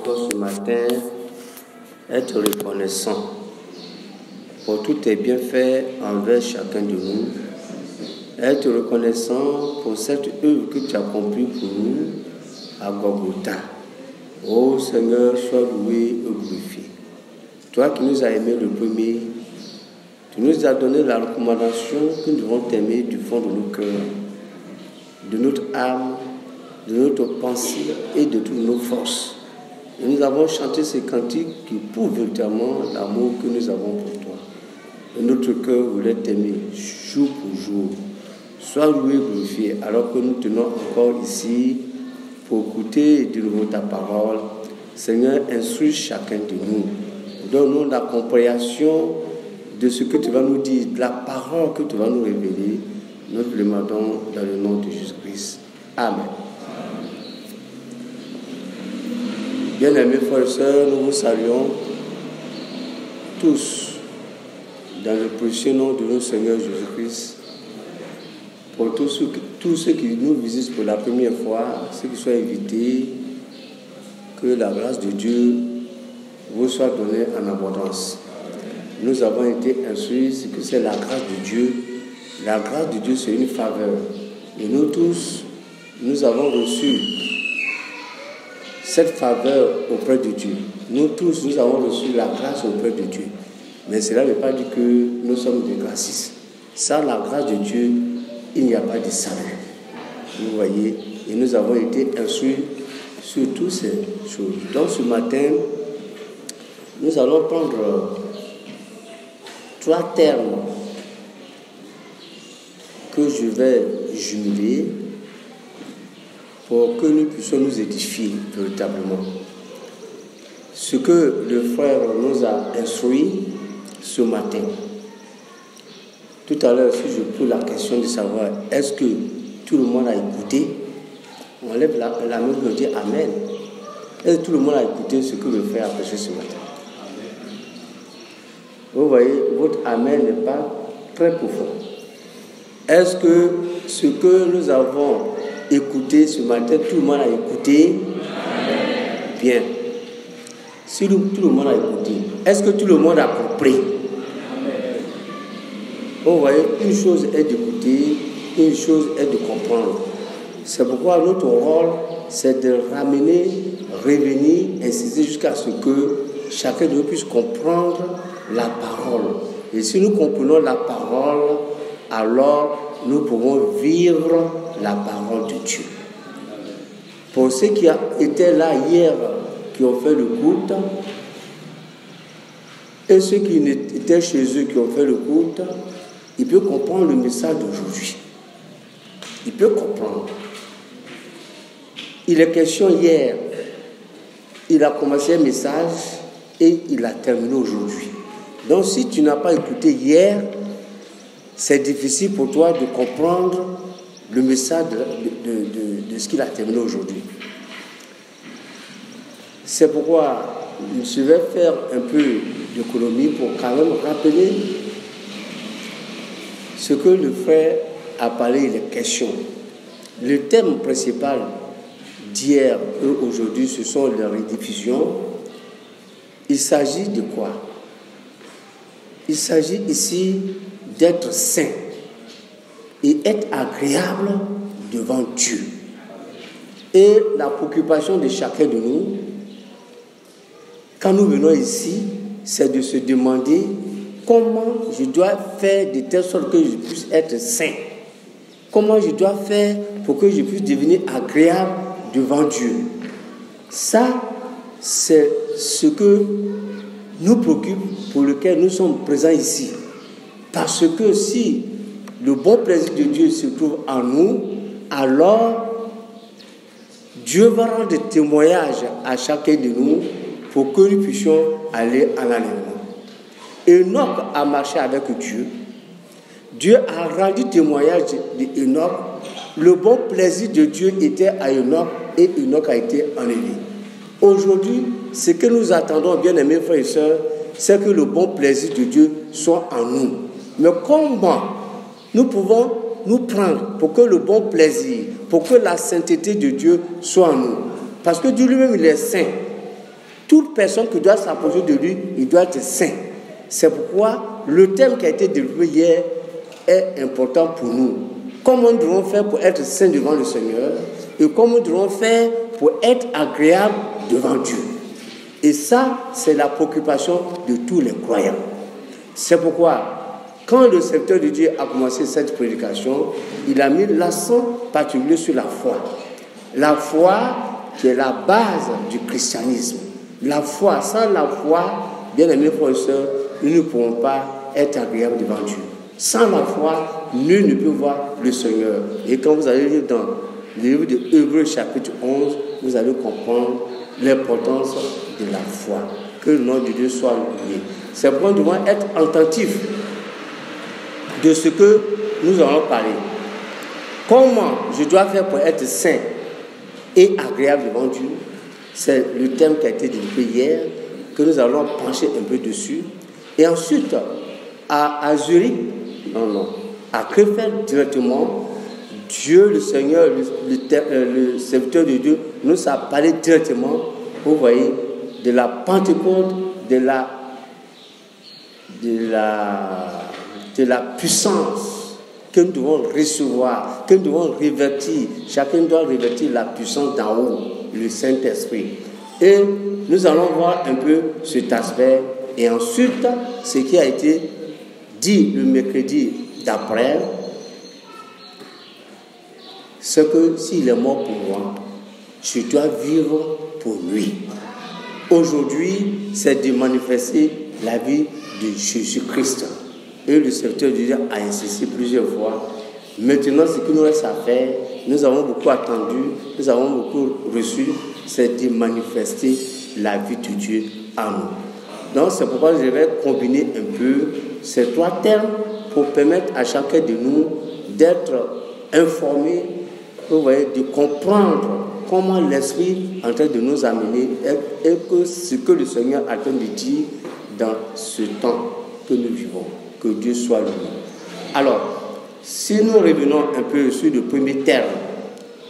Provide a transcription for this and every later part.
encore ce matin être reconnaissant pour tous tes bienfaits envers chacun de nous, être reconnaissant pour cette œuvre que tu as accomplie pour nous à Golgotha. Ô Seigneur, sois loué et glorifié. Toi qui nous as aimés le premier, tu nous as donné la recommandation que nous devons t'aimer du fond de nos cœurs, de notre âme, de notre pensée et de toutes nos forces. Et nous avons chanté ces cantiques qui prouvent véritablement l'amour que nous avons pour toi. Et notre cœur voulait t'aimer jour pour jour. Sois loué et glorifié alors que nous tenons encore ici pour écouter de nouveau ta parole. Seigneur, instruis chacun de nous. Donne-nous la compréhension de ce que tu vas nous dire, de la parole que tu vas nous révéler. Nous te demandons dans le nom de Jésus-Christ. Amen. Bien-aimés frères et sœurs, nous vous saluons tous dans le précieux nom de notre Seigneur Jésus-Christ. Pour tous ceux qui nous visitent pour la première fois, ceux qui sont invités, que la grâce de Dieu vous soit donnée en abondance. Nous avons été instruits ce que c'est la grâce de Dieu. La grâce de Dieu, c'est une faveur. Et nous tous, nous avons reçu cette faveur auprès de Dieu. Nous tous, nous avons reçu la grâce auprès de Dieu. Mais cela ne veut pas dire que nous sommes des gracistes. Sans la grâce de Dieu, il n'y a pas de salut. Vous voyez, et nous avons été instruits sur toutes ces choses. Donc ce matin, nous allons prendre 3 termes que je vais jumeler pour que nous puissions nous édifier véritablement. Ce que le frère nous a instruit ce matin. Tout à l'heure, si je pose la question de savoir est-ce que tout le monde a écouté, on lève la main et on dit Amen. Est-ce que tout le monde a écouté ce que le frère a prêché ce matin? Vous voyez, votre Amen n'est pas très profond. Est-ce que ce que nous avons écouté ce matin, tout le monde a écouté? Bien. Si tout le monde a écouté, est-ce que tout le monde a compris? Vous voyez, une chose est d'écouter, une chose est de comprendre. C'est pourquoi notre rôle, c'est de ramener, revenir, insister jusqu'à ce que chacun de nous puisse comprendre la parole. Et si nous comprenons la parole, alors nous pouvons vivre la parole de Dieu. Pour ceux qui étaient là hier, qui ont fait le culte, et ceux qui étaient chez eux, qui ont fait le culte, ils peuvent comprendre le message d'aujourd'hui. Ils peuvent comprendre. Il est question hier, il a commencé un message et il a terminé aujourd'hui. Donc si tu n'as pas écouté hier, c'est difficile pour toi de comprendre le message de ce qu'il a terminé aujourd'hui. C'est pourquoi je vais faire un peu d'économie pour quand même rappeler ce que le frère a parlé, les questions. Le thème principal d'hier et aujourd'hui, ce sont les rediffusions. Il s'agit de quoi? Il s'agit ici d'être saint et être agréable devant Dieu. Et la préoccupation de chacun de nous, quand nous venons ici, c'est de se demander comment je dois faire de telle sorte que je puisse être saint. Comment je dois faire pour que je puisse devenir agréable devant Dieu. Ça, c'est ce que nous préoccupe, pour lequel nous sommes présents ici. Parce que si le bon plaisir de Dieu se trouve en nous, alors Dieu va rendre témoignage à chacun de nous pour que nous puissions aller à l'enlèvement. Enoch a marché avec Dieu. Dieu a rendu témoignage d'Enoch. Le bon plaisir de Dieu était à Enoch et Enoch a été enlevé. Aujourd'hui, ce que nous attendons, bien-aimés frères et sœurs, c'est que le bon plaisir de Dieu soit en nous. Mais comment nous pouvons nous prendre pour que le bon plaisir, pour que la sainteté de Dieu soit en nous? Parce que Dieu lui-même, il est saint. toute personne qui doit s'approcher de lui, il doit être saint. C'est pourquoi le thème qui a été développé hier est important pour nous. Comment nous devons faire pour être saints devant le Seigneur et comment nous devons faire pour être agréables devant Dieu. Et ça, c'est la préoccupation de tous les croyants. C'est pourquoi, quand le serviteur de Dieu a commencé cette prédication, il a mis l'accent particulier sur la foi. La foi qui est la base du christianisme. La foi, sans la foi, bien aimés frères et sœurs, nous ne pourrons pas être agréables devant Dieu. Sans la foi, nul ne peut voir le Seigneur. Et quand vous allez lire dans le livre de Hébreux chapitre 11, vous allez comprendre l'importance de la foi. Que le nom de Dieu soit loué. C'est pourquoi nous devons être attentifs de ce que nous allons parler. Comment je dois faire pour être saint et agréable devant Dieu? C'est le thème qui a été développé hier, que nous allons pencher un peu dessus. Et ensuite, à Zurich, à Krefeld directement, Dieu, le Seigneur, le serviteur de Dieu, nous a parlé directement, vous voyez, de la Pentecôte, de la puissance que nous devons recevoir, que nous devons revêtir. Chacun doit revêtir la puissance d'en haut, le Saint-Esprit. Et nous allons voir un peu cet aspect. Et ensuite, ce qui a été dit le mercredi d'après, c'est que s'il est mort pour moi, je dois vivre pour lui. Aujourd'hui, c'est de manifester la vie de Jésus-Christ. Et le serviteur de Dieu a insisté plusieurs fois. Maintenant, ce qui nous reste à faire, nous avons beaucoup attendu, nous avons beaucoup reçu, c'est de manifester la vie de Dieu en nous. Donc, c'est pourquoi je vais combiner un peu ces trois termes pour permettre à chacun de nous d'être informé, vous voyez, de comprendre comment l'Esprit est en train de nous amener et que ce que le Seigneur est en train de dire dans ce temps que nous vivons. Que Dieu soit loué. Alors, si nous revenons un peu sur le premier terme,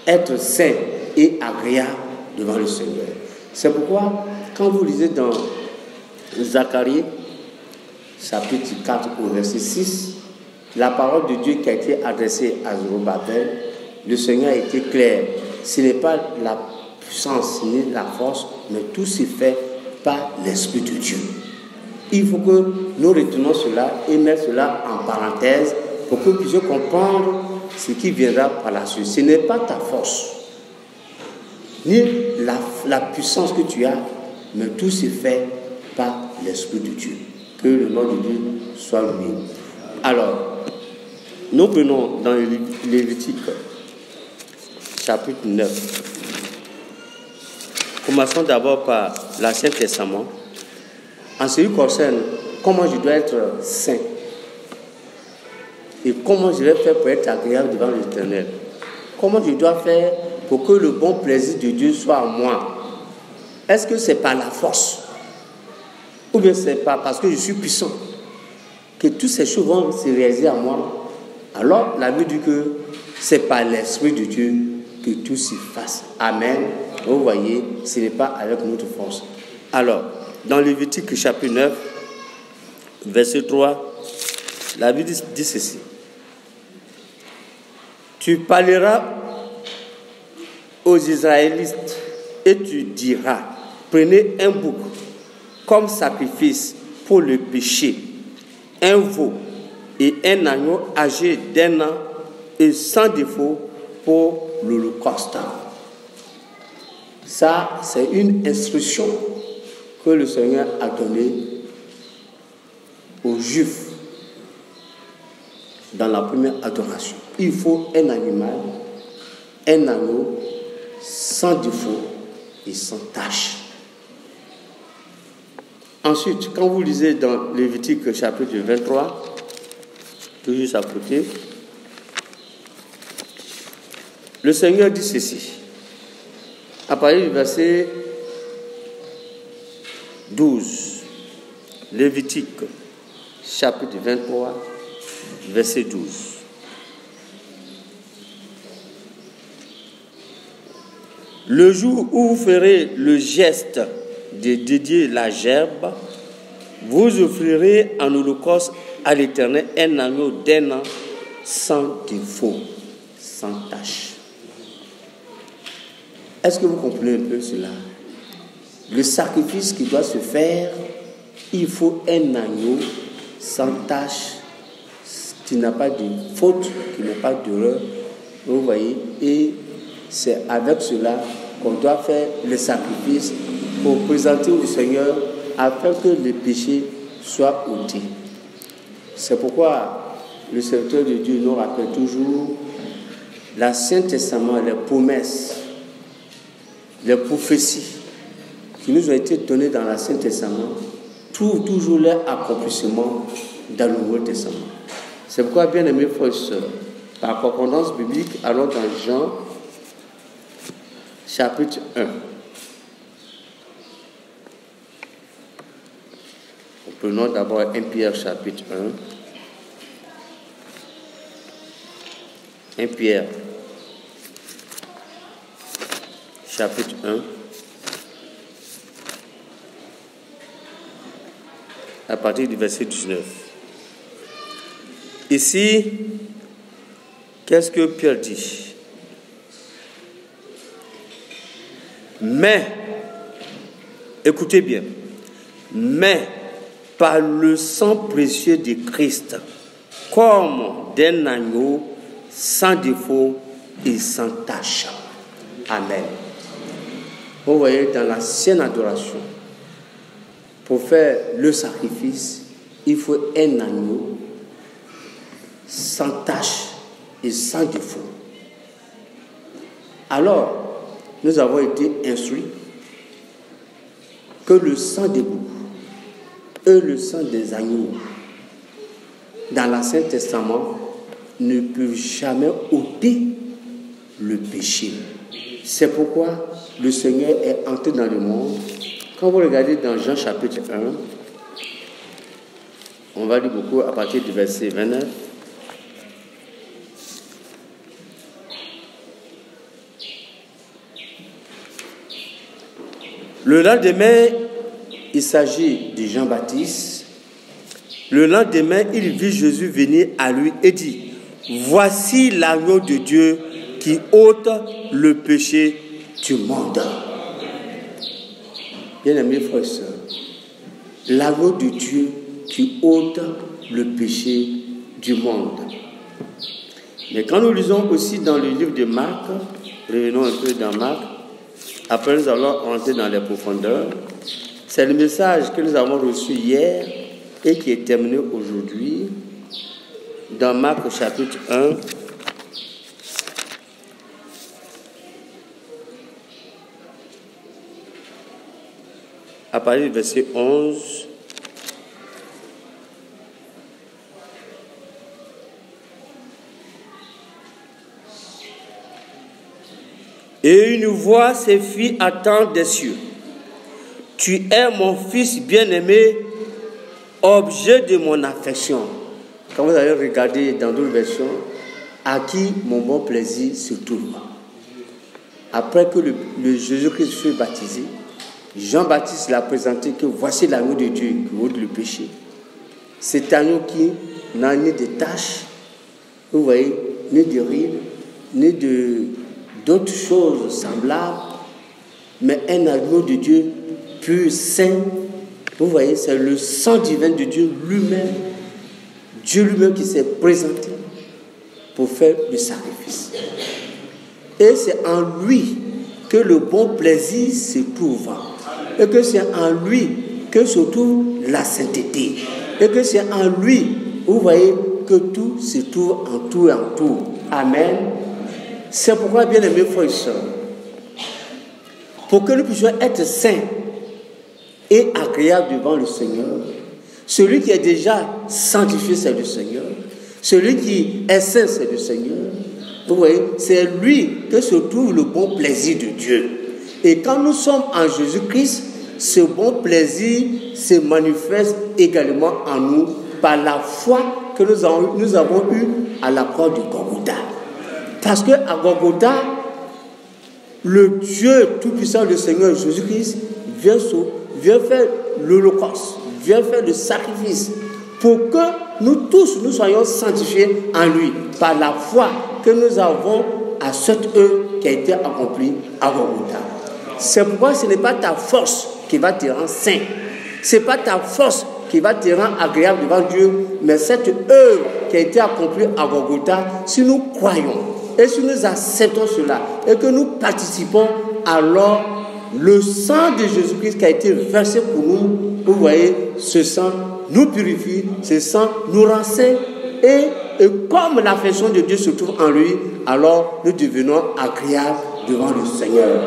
être saint et agréable devant le Seigneur. C'est pourquoi, quand vous lisez dans Zacharie, chapitre 4 au verset 6, la parole de Dieu qui a été adressée à Zorobabel, le Seigneur a été clair. Ce n'est pas la puissance ni la force, mais tout s'est fait par l'Esprit de Dieu. Il faut que nous retenions cela et mettre cela en parenthèse pour que vous puissiez comprendre ce qui viendra par la suite. Ce n'est pas ta force, ni la puissance que tu as, mais tout s'est fait par l'Esprit de Dieu. Que le nom de Dieu soit loué. Alors, nous prenons dans le Lévitique, chapitre 9. Commençons d'abord par l'Ancien Testament. En ce qui concerne comment je dois être saint et comment je vais faire pour être agréable devant l'Éternel. Comment je dois faire pour que le bon plaisir de Dieu soit en moi. Est-ce que c'est par la force ou bien c'est pas parce que je suis puissant que toutes ces choses vont se réaliser à moi? Alors la Bible dit que c'est par l'Esprit de Dieu que tout s'y fasse. Amen. Vous voyez, ce n'est pas avec notre force. Alors, dans Lévitique chapitre 9, verset 3, la Bible dit ceci. Tu parleras aux Israélites et tu diras, prenez un bouc comme sacrifice pour le péché, un veau et un agneau âgé d'1 an et sans défaut pour l'Holocauste. Ça, c'est une instruction que le Seigneur a donnée aux Juifs dans la première adoration. Il faut un animal, un agneau sans défaut et sans tache. Ensuite, quand vous lisez dans Lévitique chapitre 23, tout juste à côté, le Seigneur dit ceci, à partir du verset 12, Lévitique chapitre 23, verset 12. Le jour où vous ferez le geste de dédier la gerbe, vous offrirez en holocauste à l'Éternel un agneau d'un an sans défaut, sans tache. Est-ce que vous comprenez un peu cela? Le sacrifice qui doit se faire, il faut un agneau sans tache, qui n'a pas de faute, qui n'a pas d'erreur. Vous voyez, et c'est avec cela qu'on doit faire le sacrifice pour présenter au Seigneur afin que les péchés soient ôtés. C'est pourquoi le serviteur de Dieu nous rappelle toujours l'Ancien Testament, les promesses, les prophéties qui nous ont été données dans l'Ancien Testament trouvent toujours leur accomplissement dans le Nouveau Testament. C'est pourquoi, bien aimés frères et sœurs, par concordance biblique, allons dans Jean chapitre 1. Prenons d'abord 1 Pierre chapitre 1. 1 Pierre chapitre 1. À partir du verset 19. Ici, qu'est-ce que Pierre dit? Mais, écoutez bien, mais par le sang précieux de Christ, comme d'un agneau sans défaut et sans tache. Amen. Vous voyez, dans l'ancienne adoration, pour faire le sacrifice, il faut un agneau sans tache et sans défaut. Alors, nous avons été instruits que le sang des boucs et le sang des agneaux dans l'Ancien Testament ne peuvent jamais ôter le péché. C'est pourquoi le Seigneur est entré dans le monde. Quand vous regardez dans Jean chapitre 1, on va lire beaucoup à partir du verset 29. Le lendemain, il s'agit de Jean-Baptiste. Le lendemain, il vit Jésus venir à lui et dit: voici l'agneau de Dieu qui ôte le péché du monde. Bien-aimés frères et sœurs, l'agneau de Dieu qui ôte le péché du monde. Mais quand nous lisons aussi dans le livre de Marc, revenons un peu dans Marc, après nous allons entrer dans les profondeurs. C'est le message que nous avons reçu hier et qui est terminé aujourd'hui dans Marc chapitre 1. À partir du verset 11. Et une voix se fit entendre des cieux: tu es mon fils bien-aimé, objet de mon affection. Quand vous allez regarder dans d'autres versions, à qui mon bon plaisir se trouve. Après que le Jésus-Christ fut baptisé, Jean-Baptiste l'a présenté que voici l'agneau de Dieu qui ôte le péché. Cet agneau qui n'a ni de taches, vous voyez, ni de rides, ni d'autres choses semblables, mais un agneau de Dieu pur, saint. Vous voyez, c'est le sang divin de Dieu lui-même, Dieu lui-même qui s'est présenté pour faire le sacrifice. Et c'est en lui que le bon plaisir se trouve. Et que c'est en lui que se trouve la sainteté. Et que c'est en lui, vous voyez, que tout se trouve en tout et en tout. Amen. C'est pourquoi, bien aimés frères et sœurs, pour que nous puissions être saints et agréables devant le Seigneur, celui qui est déjà sanctifié, c'est le Seigneur. Celui qui est saint, c'est le Seigneur. Vous voyez, c'est lui que se trouve le bon plaisir de Dieu. Et quand nous sommes en Jésus-Christ, ce bon plaisir se manifeste également en nous par la foi que nous avons eue à la croix de Golgotha. Parce qu'à Golgotha, le Dieu tout-puissant, le Seigneur Jésus-Christ, vient vient faire l'holocauste, vient faire le sacrifice pour que nous tous, nous soyons sanctifiés en lui, par la foi que nous avons à cette œuvre qui a été accomplie à Golgotha. C'est pourquoi ce n'est pas ta force qui va te rendre saint. Ce n'est pas ta force qui va te rendre agréable devant Dieu, mais cette œuvre qui a été accomplie à Golgotha, si nous croyons et si nous acceptons cela et que nous participons, alors le sang de Jésus-Christ qui a été versé pour nous, vous voyez, ce sang nous purifie, ce sang nous rend saints et comme l'affection de Dieu se trouve en lui, alors nous devenons agréables devant le Seigneur.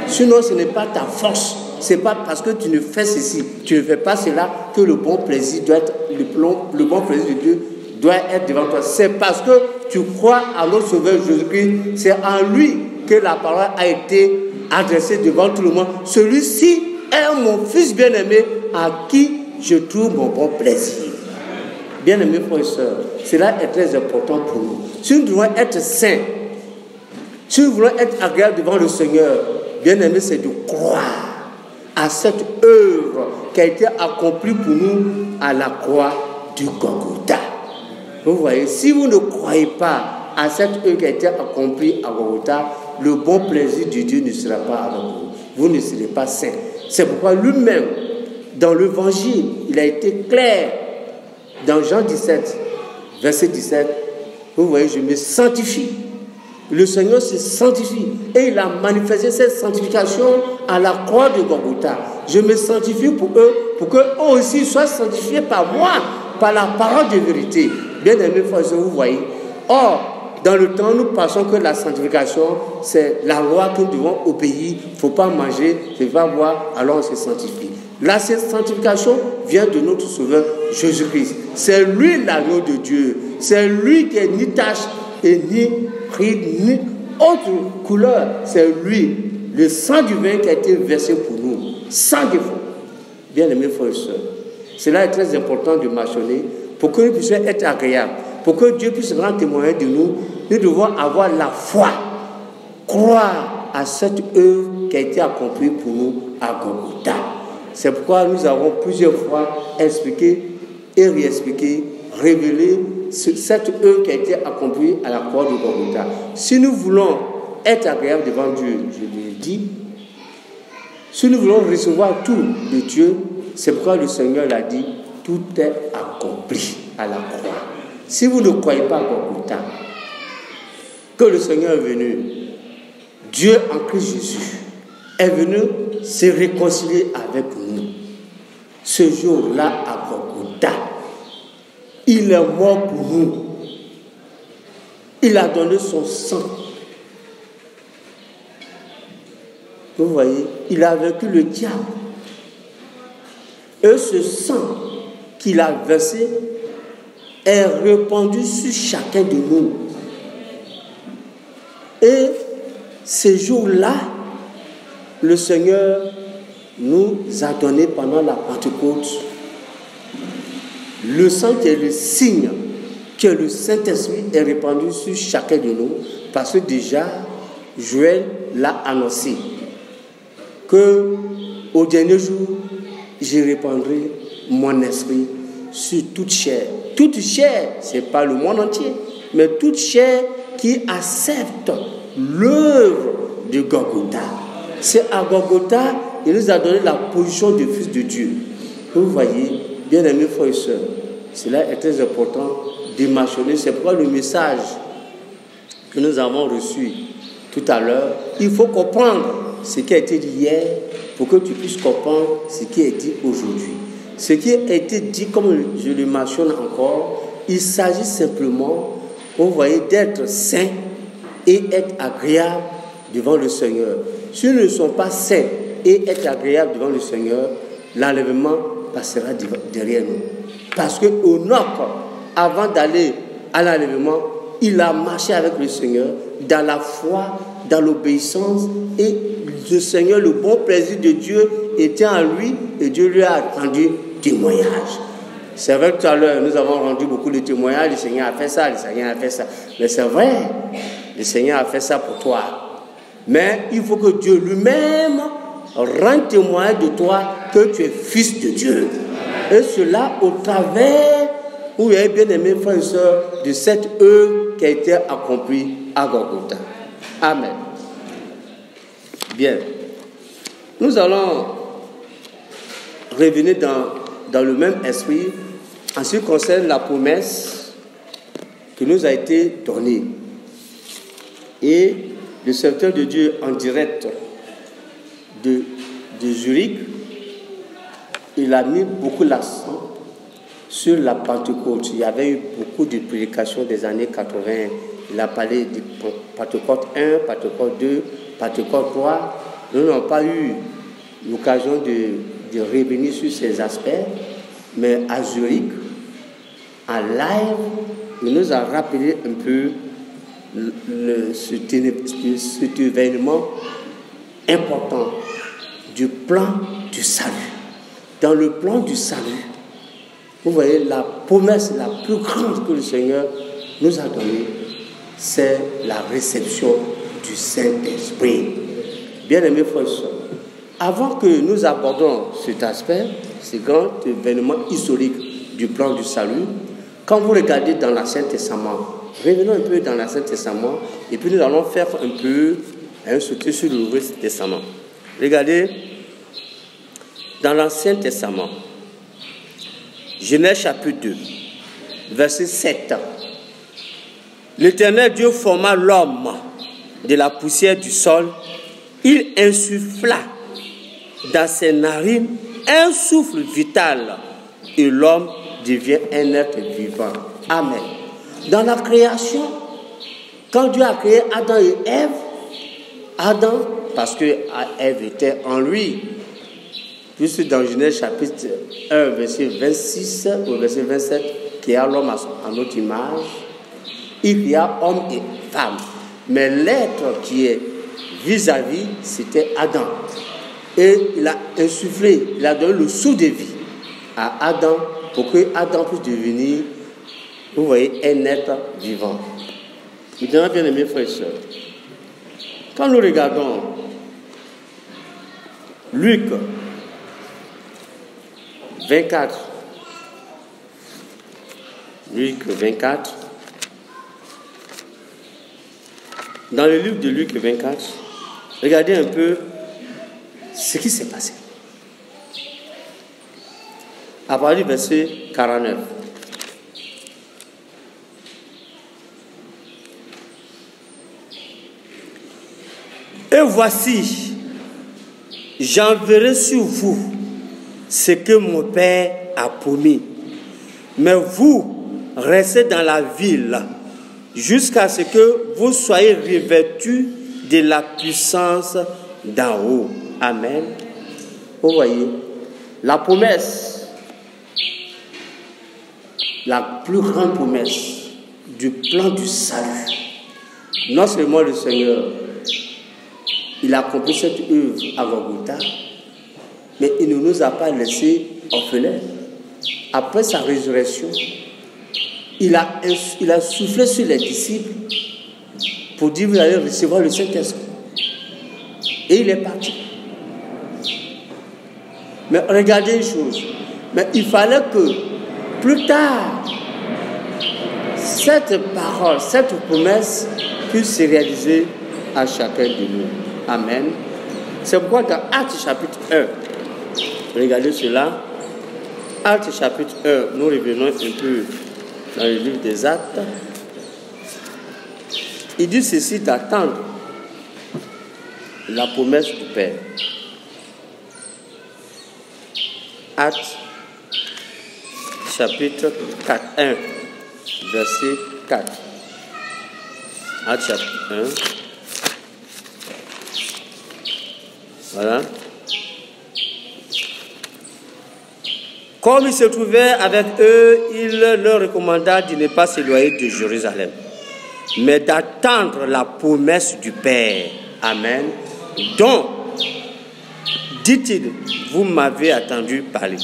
Sinon, ce n'est pas ta force. Ce n'est pas parce que tu ne fais ceci, tu ne fais pas cela que le bon plaisir doit être, le bon plaisir de Dieu doit être devant toi. C'est parce que tu crois à notre Sauveur Jésus-Christ, c'est en lui que la parole a été adressée devant tout le monde. Celui-ci est mon Fils bien-aimé à qui je trouve mon bon plaisir. Bien-aimés frères et sœurs, cela est très important pour nous. Si nous devons être saints, si nous voulons être agréables devant le Seigneur, bien-aimés, c'est de croire à cette œuvre qui a été accomplie pour nous à la croix du Golgotha. Vous voyez, si vous ne croyez pas à cette œuvre qui a été accomplie à Golgotha, le bon plaisir de Dieu ne sera pas avec vous. Vous ne serez pas saints. C'est pourquoi lui-même, dans l'évangile, il a été clair. Dans Jean 17, verset 17, vous voyez, je me sanctifie. Le Seigneur se sanctifie et il a manifesté cette sanctification à la croix de Golgotha. Je me sanctifie pour eux, pour qu'eux aussi soient sanctifiés par moi, par la parole de vérité. Bien aimés frères et sœurs, vous voyez. Or, dans le temps, nous pensons que la sanctification, c'est la loi que nous devons obéir. Il ne faut pas manger, il ne faut pas boire, alors on se sanctifie. La sanctification vient de notre Sauveur Jésus-Christ. C'est lui l'agneau de Dieu. C'est lui qui n'est ni tache et ni ride, ni autre couleur. C'est lui, le sang du vin qui a été versé pour nous, sans défaut. Bien-aimés frères et sœurs, cela est très important de mentionner pour que nous puissions être agréables, pour que Dieu puisse rendre témoin de nous. Nous devons avoir la foi, croire à cette œuvre qui a été accomplie pour nous à Golgotha. C'est pourquoi nous avons plusieurs fois expliqué et réexpliqué, révélé cette œuvre qui a été accomplie à la croix de Golgotha. Si nous voulons être agréables devant Dieu, je l'ai dit, si nous voulons recevoir tout de Dieu, c'est pourquoi le Seigneur l'a dit, tout est accompli à la croix. Si vous ne croyez pas à Golgotha, que le Seigneur est venu, Dieu en Christ Jésus est venu se réconcilier avec nous. Ce jour-là à Golgotha, il est mort pour nous. Il a donné son sang. Vous voyez, il a vaincu le diable. Et ce sang qu'il a versé est répandu sur chacun de nous. Et ce jour-là, le Seigneur nous a donné pendant la Pentecôte le sang qui est le signe que le Saint-Esprit est répandu sur chacun de nous, parce que déjà Joël l'a annoncé que au dernier jour je répandrai mon esprit sur toute chair. Toute chair, ce n'est pas le monde entier, mais toute chair qui accepte l'œuvre de Golgotha. C'est à Golgotha qu'il nous a donné la position de fils de Dieu. Vous voyez, bien aimés frères et sœurs, cela est très important de mentionner. C'est pourquoi le message que nous avons reçu tout à l'heure, il faut comprendre ce qui a été dit hier pour que tu puisses comprendre ce qui est dit aujourd'hui. Ce qui a été dit, comme je le mentionne encore, il s'agit simplement, vous voyez, d'être saint et être agréable devant le Seigneur. Si nous ne sommes pas saints et être agréables devant le Seigneur, l'enlèvement passera derrière nous. Parce que Enoch, avant d'aller à l'enlèvement, il a marché avec le Seigneur dans la foi, dans l'obéissance, et le Seigneur, le bon plaisir de Dieu était en lui et Dieu lui a rendu témoignage. C'est vrai que tout à l'heure, nous avons rendu beaucoup de témoignages, le Seigneur a fait ça, le Seigneur a fait ça. Mais c'est vrai, le Seigneur a fait ça pour toi. Mais il faut que Dieu lui-même rend témoin de toi que tu es fils de Dieu. Et cela au travers, vous voyez bien aimés frères et sœurs, de cette œuvre qui a été accomplie à Golgotha. Amen. Bien. Nous allons revenir dans le même esprit en ce qui concerne la promesse qui nous a été donnée. Et le serviteur de Dieu en direct de Zurich, il a mis beaucoup l'accent sur la Pentecôte. Il y avait eu beaucoup de prédications des années 80. Il a parlé de Pentecôte 1, Pentecôte 2, Pentecôte 3. Nous n'avons pas eu l'occasion de revenir sur ces aspects, mais à Zurich, en live, il nous a rappelé un peu cet événement important du plan du salut. Dans le plan du salut, vous voyez, la promesse la plus grande que le Seigneur nous a donnée, c'est la réception du Saint-Esprit. Bien-aimés frères et sœurs, avant que nous abordons cet aspect, ce grand événement historique du plan du salut, quand vous regardez dans l'Ancien Testament, revenons un peu dans l'Ancien Testament, et puis nous allons faire un peu un sauter sur le Nouveau Testament. Regardez, dans l'Ancien Testament, Genèse chapitre 2, verset 7. L'Éternel Dieu forma l'homme de la poussière du sol. Il insuffla dans ses narines un souffle vital et l'homme devient un être vivant. Amen. Dans la création, quand Dieu a créé Adam et Ève, Adam, parce que Ève était en lui, puisque dans Genèse chapitre 1, verset 26 au verset 27, qui a l'homme à notre image, il y a homme et femme. Mais l'être qui est vis-à-vis, c'était Adam. Et il a insufflé, il a donné le souffle de vie à Adam pour que Adam puisse devenir, vous voyez, un être vivant. Maintenant, bien aimés frères et sœurs, quand nous regardons Luc 24, Luc 24, dans le livre de Luc 24, regardez un peu ce qui s'est passé. À partir du verset 49. Et voici, j'enverrai sur vous ce que mon Père a promis. Mais vous, restez dans la ville jusqu'à ce que vous soyez revêtus de la puissance d'en haut. Amen. Vous voyez, la promesse, la plus grande promesse du plan du salut. Non seulement le Seigneur, il a accompli cette œuvre à Golgotha, mais il ne nous a pas laissés orphelins. Après sa résurrection, il a soufflé sur les disciples pour dire vous allez recevoir le Saint-Esprit. Et il est parti. Mais regardez une chose, mais il fallait que plus tard, cette parole, cette promesse puisse se réaliser à chacun de nous. Amen. C'est pourquoi dans Actes chapitre 1, regardez cela, Actes chapitre 1, nous revenons un peu dans le livre des Actes. Il dit ceci d'attendre la promesse du Père. Actes chapitre 4, 1, verset 4. Actes chapitre 1. Voilà. Comme il se trouvait avec eux, il leur recommanda de ne pas s'éloigner de Jérusalem, mais d'attendre la promesse du Père. Amen. Donc, dit-il, vous m'avez attendu parler.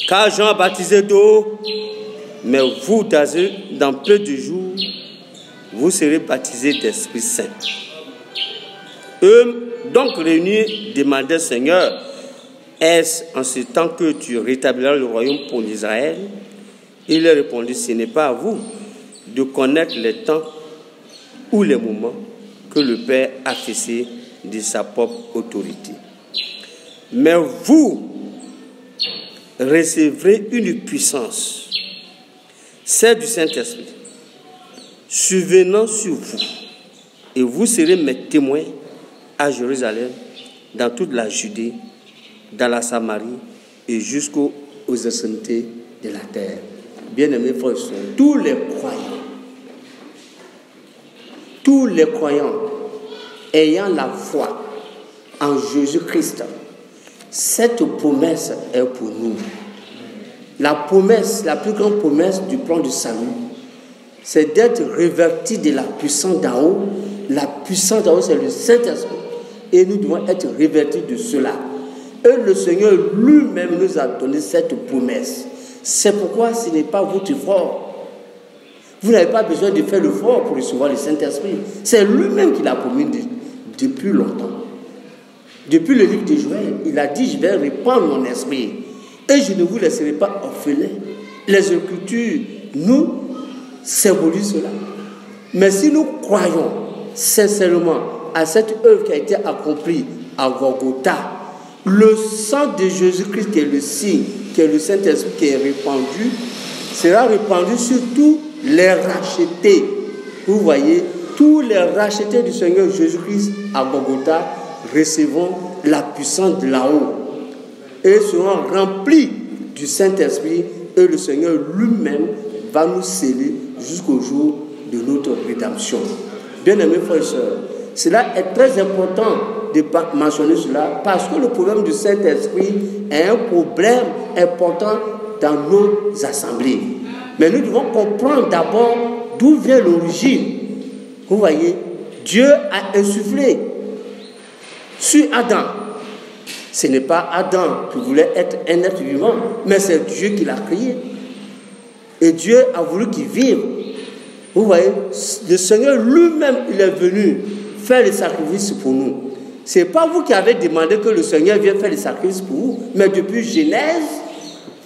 Car Jean a baptisé d'eau, mais vous, dans peu de jours, vous serez baptisés d'Esprit Saint. Eux donc réunis demandaient, Seigneur, est-ce en ce temps que tu rétabliras le royaume pour Israël? Il leur répondit, ce n'est pas à vous de connaître les temps ou les moments que le Père a fixés de sa propre autorité. Mais vous recevrez une puissance, celle du Saint-Esprit, survenant sur vous, et vous serez mes témoins à Jérusalem, dans toute la Judée, dans la Samarie et jusqu'aux extrémités de la terre. Bien-aimés frères et sœurs, tous les croyants ayant la foi en Jésus-Christ, cette promesse est pour nous. La promesse, la plus grande promesse du plan du salut, c'est d'être revêtis de la puissance d'en haut. La puissance d'en haut, c'est le Saint-Esprit. Et nous devons être revêtis de cela. Et le Seigneur lui-même nous a donné cette promesse. C'est pourquoi ce n'est pas votre effort. Vous n'avez pas besoin de faire l'effort pour recevoir le Saint-Esprit. C'est lui-même qui l'a promis depuis longtemps. Depuis le livre de Joël, il a dit, je vais répandre mon esprit et je ne vous laisserai pas orphelins. Les Écritures nous symbolisent cela. Mais si nous croyons sincèrement à cette œuvre qui a été accomplie à Golgotha, le sang de Jésus-Christ qui est le signe, qui est le Saint-Esprit qui est répandu, sera répandu sur tous les rachetés. Vous voyez, tous les rachetés du Seigneur Jésus-Christ à Golgotha recevront la puissance de là-haut et seront remplis du Saint-Esprit, et le Seigneur lui-même va nous sceller jusqu'au jour de notre rédemption. Bien-aimés frères et sœurs, cela est très important de mentionner cela, parce que le problème du Saint-Esprit est un problème important dans nos assemblées. Mais nous devons comprendre d'abord d'où vient l'origine. Vous voyez, Dieu a insufflé sur Adam. Ce n'est pas Adam qui voulait être un être vivant, mais c'est Dieu qui l'a créé. Et Dieu a voulu qu'il vive. Vous voyez, le Seigneur lui-même, il est venu faire le sacrifice pour nous. Ce n'est pas vous qui avez demandé que le Seigneur vienne faire le sacrifice pour vous, mais depuis Genèse,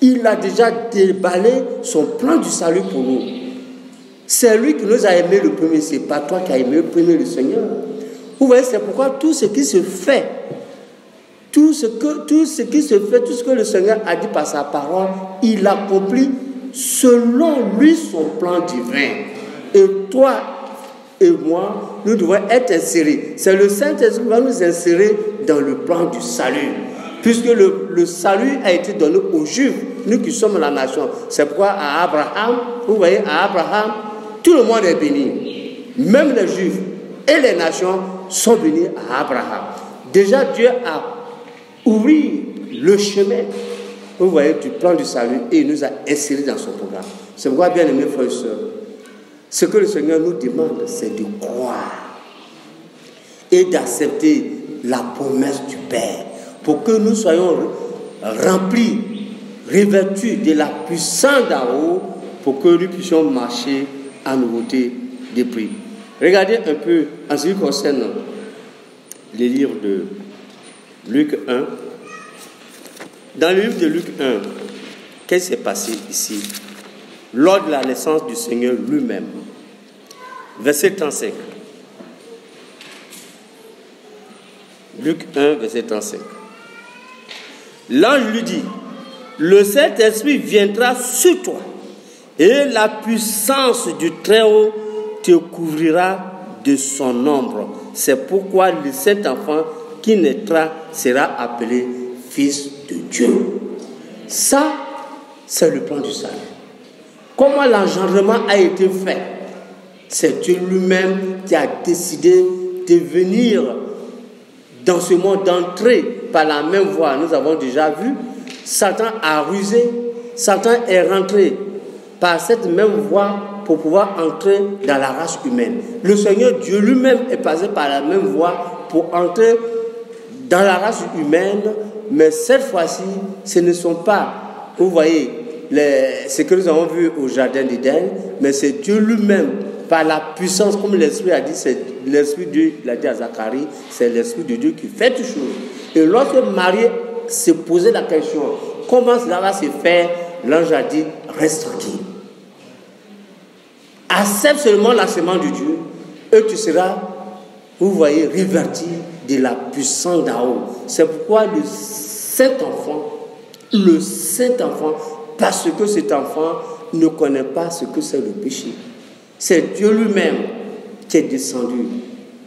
il a déjà déballé son plan du salut pour nous. C'est lui qui nous a aimés le premier, ce n'est pas toi qui as aimé le premier, le Seigneur. Vous voyez, c'est pourquoi tout ce qui se fait, tout ce que le Seigneur a dit par sa parole, il accomplit selon lui son plan divin. Et toi et moi, nous devons être insérés. C'est le Saint-Esprit qui va nous insérer dans le plan du salut. Puisque le salut a été donné aux Juifs, nous qui sommes la nation. C'est pourquoi à Abraham, vous voyez, à Abraham, tout le monde est béni. Même les Juifs et les nations sont bénis à Abraham. Déjà, Dieu a ouvert le chemin, vous voyez, du plan du salut, et il nous a insérés dans son programme. C'est pourquoi, bien aimés frères et sœurs, ce que le Seigneur nous demande, c'est de croire et d'accepter la promesse du Père pour que nous soyons remplis, revêtus de la puissance d'en haut pour que nous puissions marcher en nouveauté d'esprit. Regardez un peu en ce qui concerne les livres de Luc 1. Dans le livre de Luc 1, qu'est-ce qui s'est passé ici lors de la naissance du Seigneur lui-même? Verset 35. Luc 1, verset 35. L'ange lui dit, le Saint-Esprit viendra sur toi et la puissance du Très-Haut te couvrira de son ombre. C'est pourquoi le Saint-Enfant qui naîtra sera appelé Fils de Dieu. Ça, c'est le plan du salut. Comment l'engendrement a été fait? C'est Dieu lui-même qui a décidé de venir dans ce monde, d'entrer par la même voie. Nous avons déjà vu, Satan a rusé, Satan est rentré par cette même voie pour pouvoir entrer dans la race humaine. Le Seigneur Dieu lui-même est passé par la même voie pour entrer dans la race humaine, mais cette fois-ci, ce ne sont pas, vous voyez, ce que nous avons vu au Jardin d'Éden, mais c'est Dieu lui-même par la puissance, comme l'Esprit a dit, c'est l'Esprit de Dieu, il a dit à Zacharie, c'est l'Esprit de Dieu qui fait toutes choses. Et lorsque Marie se posait la question, comment cela va se faire, l'ange a dit, reste tranquille. Accepte seulement la semence de Dieu et tu seras, vous voyez, réverti de la puissance d'en haut. C'est pourquoi le Saint-Enfant, parce que cet enfant ne connaît pas ce que c'est le péché. C'est Dieu lui-même qui est descendu,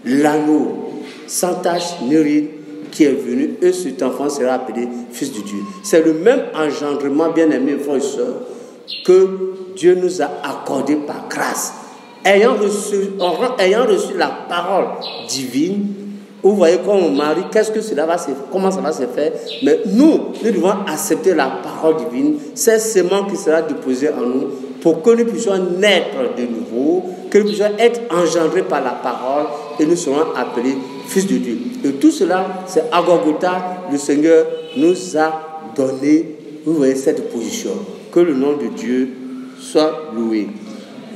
l'agneau, sans tache ni ride, qui est venu, et cet enfant sera appelé Fils de Dieu. C'est le même engendrement, bien-aimés frères et sœurs, que Dieu nous a accordé par grâce. Ayant reçu la parole divine, vous voyez comme on marie, comment ça va se faire? Mais nous devons accepter la parole divine, c'est seulement qui sera déposée en nous pour que nous puissions naître de nouveau, que nous puissions être engendrés par la parole et nous serons appelés fils de Dieu. Et tout cela, c'est à Golgotha, le Seigneur nous a donné, vous voyez, cette position. Que le nom de Dieu soit loué.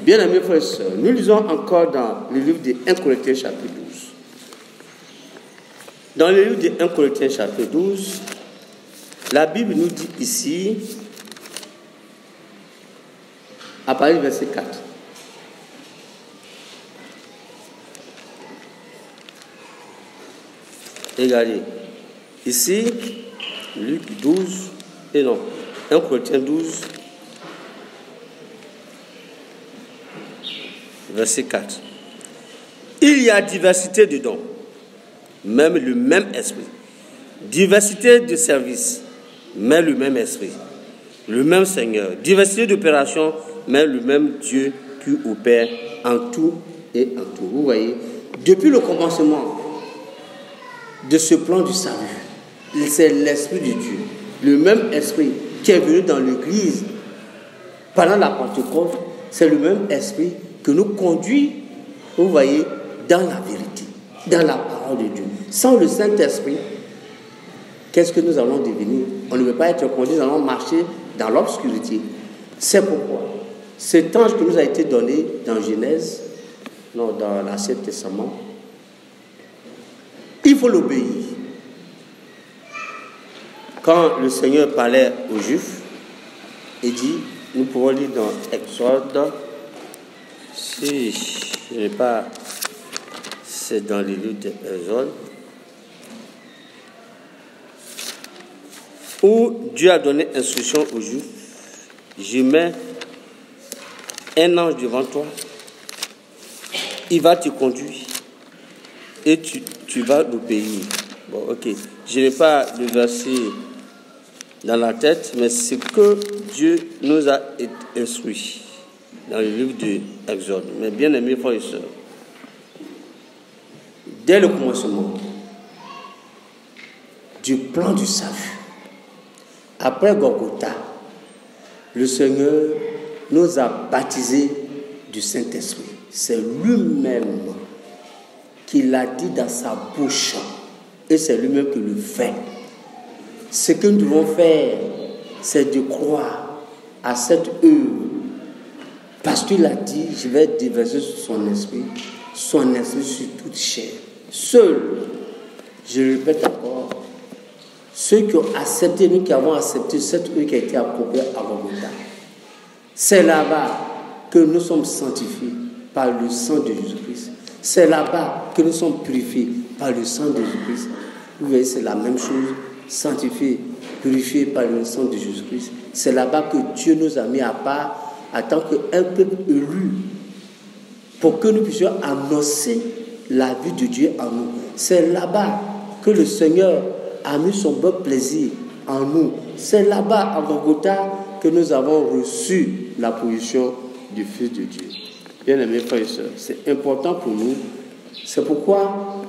Bien-aimés frères et sœurs, nous lisons encore dans le livre de 1 Corinthiens chapitre 12. Dans le livre de 1 Corinthiens chapitre 12, la Bible nous dit ici, à partir du verset 4. Regardez, ici, Luc 12, 1 Corinthiens 12, verset 4. Il y a diversité de dons, même le même esprit. Diversité de services, mais le même esprit. Le même Seigneur. Diversité d'opérations, mais le même Dieu qui opère en tout et en tout. Vous voyez, depuis le commencement de ce plan du salut, c'est l'Esprit de Dieu, le même esprit qui est venu dans l'Église pendant la Pentecôte, c'est le même esprit que nous conduit, vous voyez, dans la vérité, dans la parole de Dieu. Sans le Saint-Esprit, qu'est-ce que nous allons devenir? On ne veut pas être conduit, nous allons marcher dans l'obscurité. C'est pourquoi cet ange qui nous a été donné dans Genèse, dans l'Ancien Testament, il faut l'obéir. Quand le Seigneur parlait aux Juifs, il dit, nous pouvons lire dans Exode, si je n'ai pas, c'est dans les livres d'Exode, où Dieu a donné instruction aux Juifs, je mets un ange devant toi, il va te conduire et tu vas l'obéir. Bon, ok, je n'ai pas le verset dans la tête, mais c'est que Dieu nous a instruit dans le livre de Exode. Mais bien aimés frères et sœurs, dès le commencement du plan du salut, après Golgotha, le Seigneur nous a baptisés du Saint-Esprit. C'est lui-même qui l'a dit dans sa bouche et c'est lui-même qui le fait. Ce que nous devons faire, c'est de croire à cette œuvre. Parce qu'il a dit, je vais déverser sur son esprit sur toute chair. Seul, je le répète encore, ceux qui ont accepté, nous qui avons accepté cette œuvre qui a été appropriée à Golgotha, c'est là-bas que nous sommes sanctifiés par le sang de Jésus-Christ. C'est là-bas que nous sommes purifiés par le sang de Jésus-Christ. Vous voyez, c'est la même chose, sanctifiés, purifiés par le sang de Jésus-Christ. C'est là-bas que Dieu nous a mis à part en tant qu'un peuple élu pour que nous puissions annoncer la vie de Dieu en nous. C'est là-bas que le Seigneur a mis son bon plaisir en nous. C'est là-bas, à Golgotha, que nous avons reçu la position du Fils de Dieu. Bien-aimés frères et sœurs, c'est important pour nous. C'est pourquoi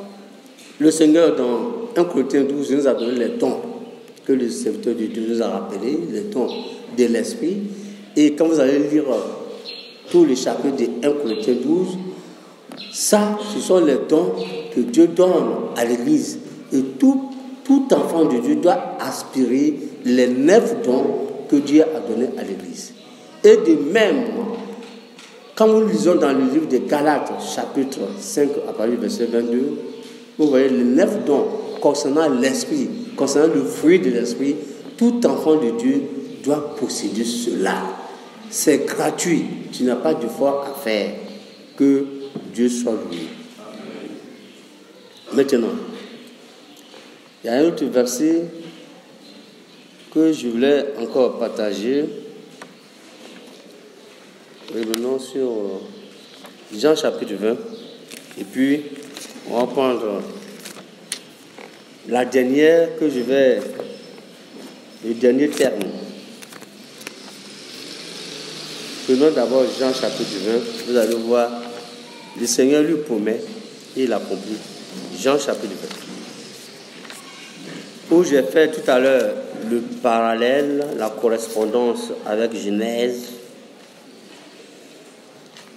le Seigneur, dans 1 Corinthiens 12, nous a donné les dons que le serviteur de Dieu nous a rappelés, les dons de l'Esprit. Et quand vous allez lire tous les chapitres de 1 Corinthiens 12, ça, ce sont les dons que Dieu donne à l'Église. Et tout enfant de Dieu doit aspirer les 9 dons que Dieu a donnés à l'Église. Et de même, Quand nous lisons dans le livre de Galates, chapitre 5, à partir du verset 22, vous voyez les 9 dons concernant l'esprit, concernant le fruit de l'esprit. Tout enfant de Dieu doit posséder cela. C'est gratuit. Tu n'as pas d'effort à faire. Que Dieu soit loué. Maintenant, il y a un autre verset que je voulais encore partager. Revenons sur Jean chapitre 20. Et puis, on va prendre la dernière le dernier terme. Prenons d'abord Jean chapitre 20. Vous allez voir, le Seigneur lui promet et il accomplit. Jean chapitre 20. Où j'ai fait tout à l'heure le parallèle, la correspondance avec Genèse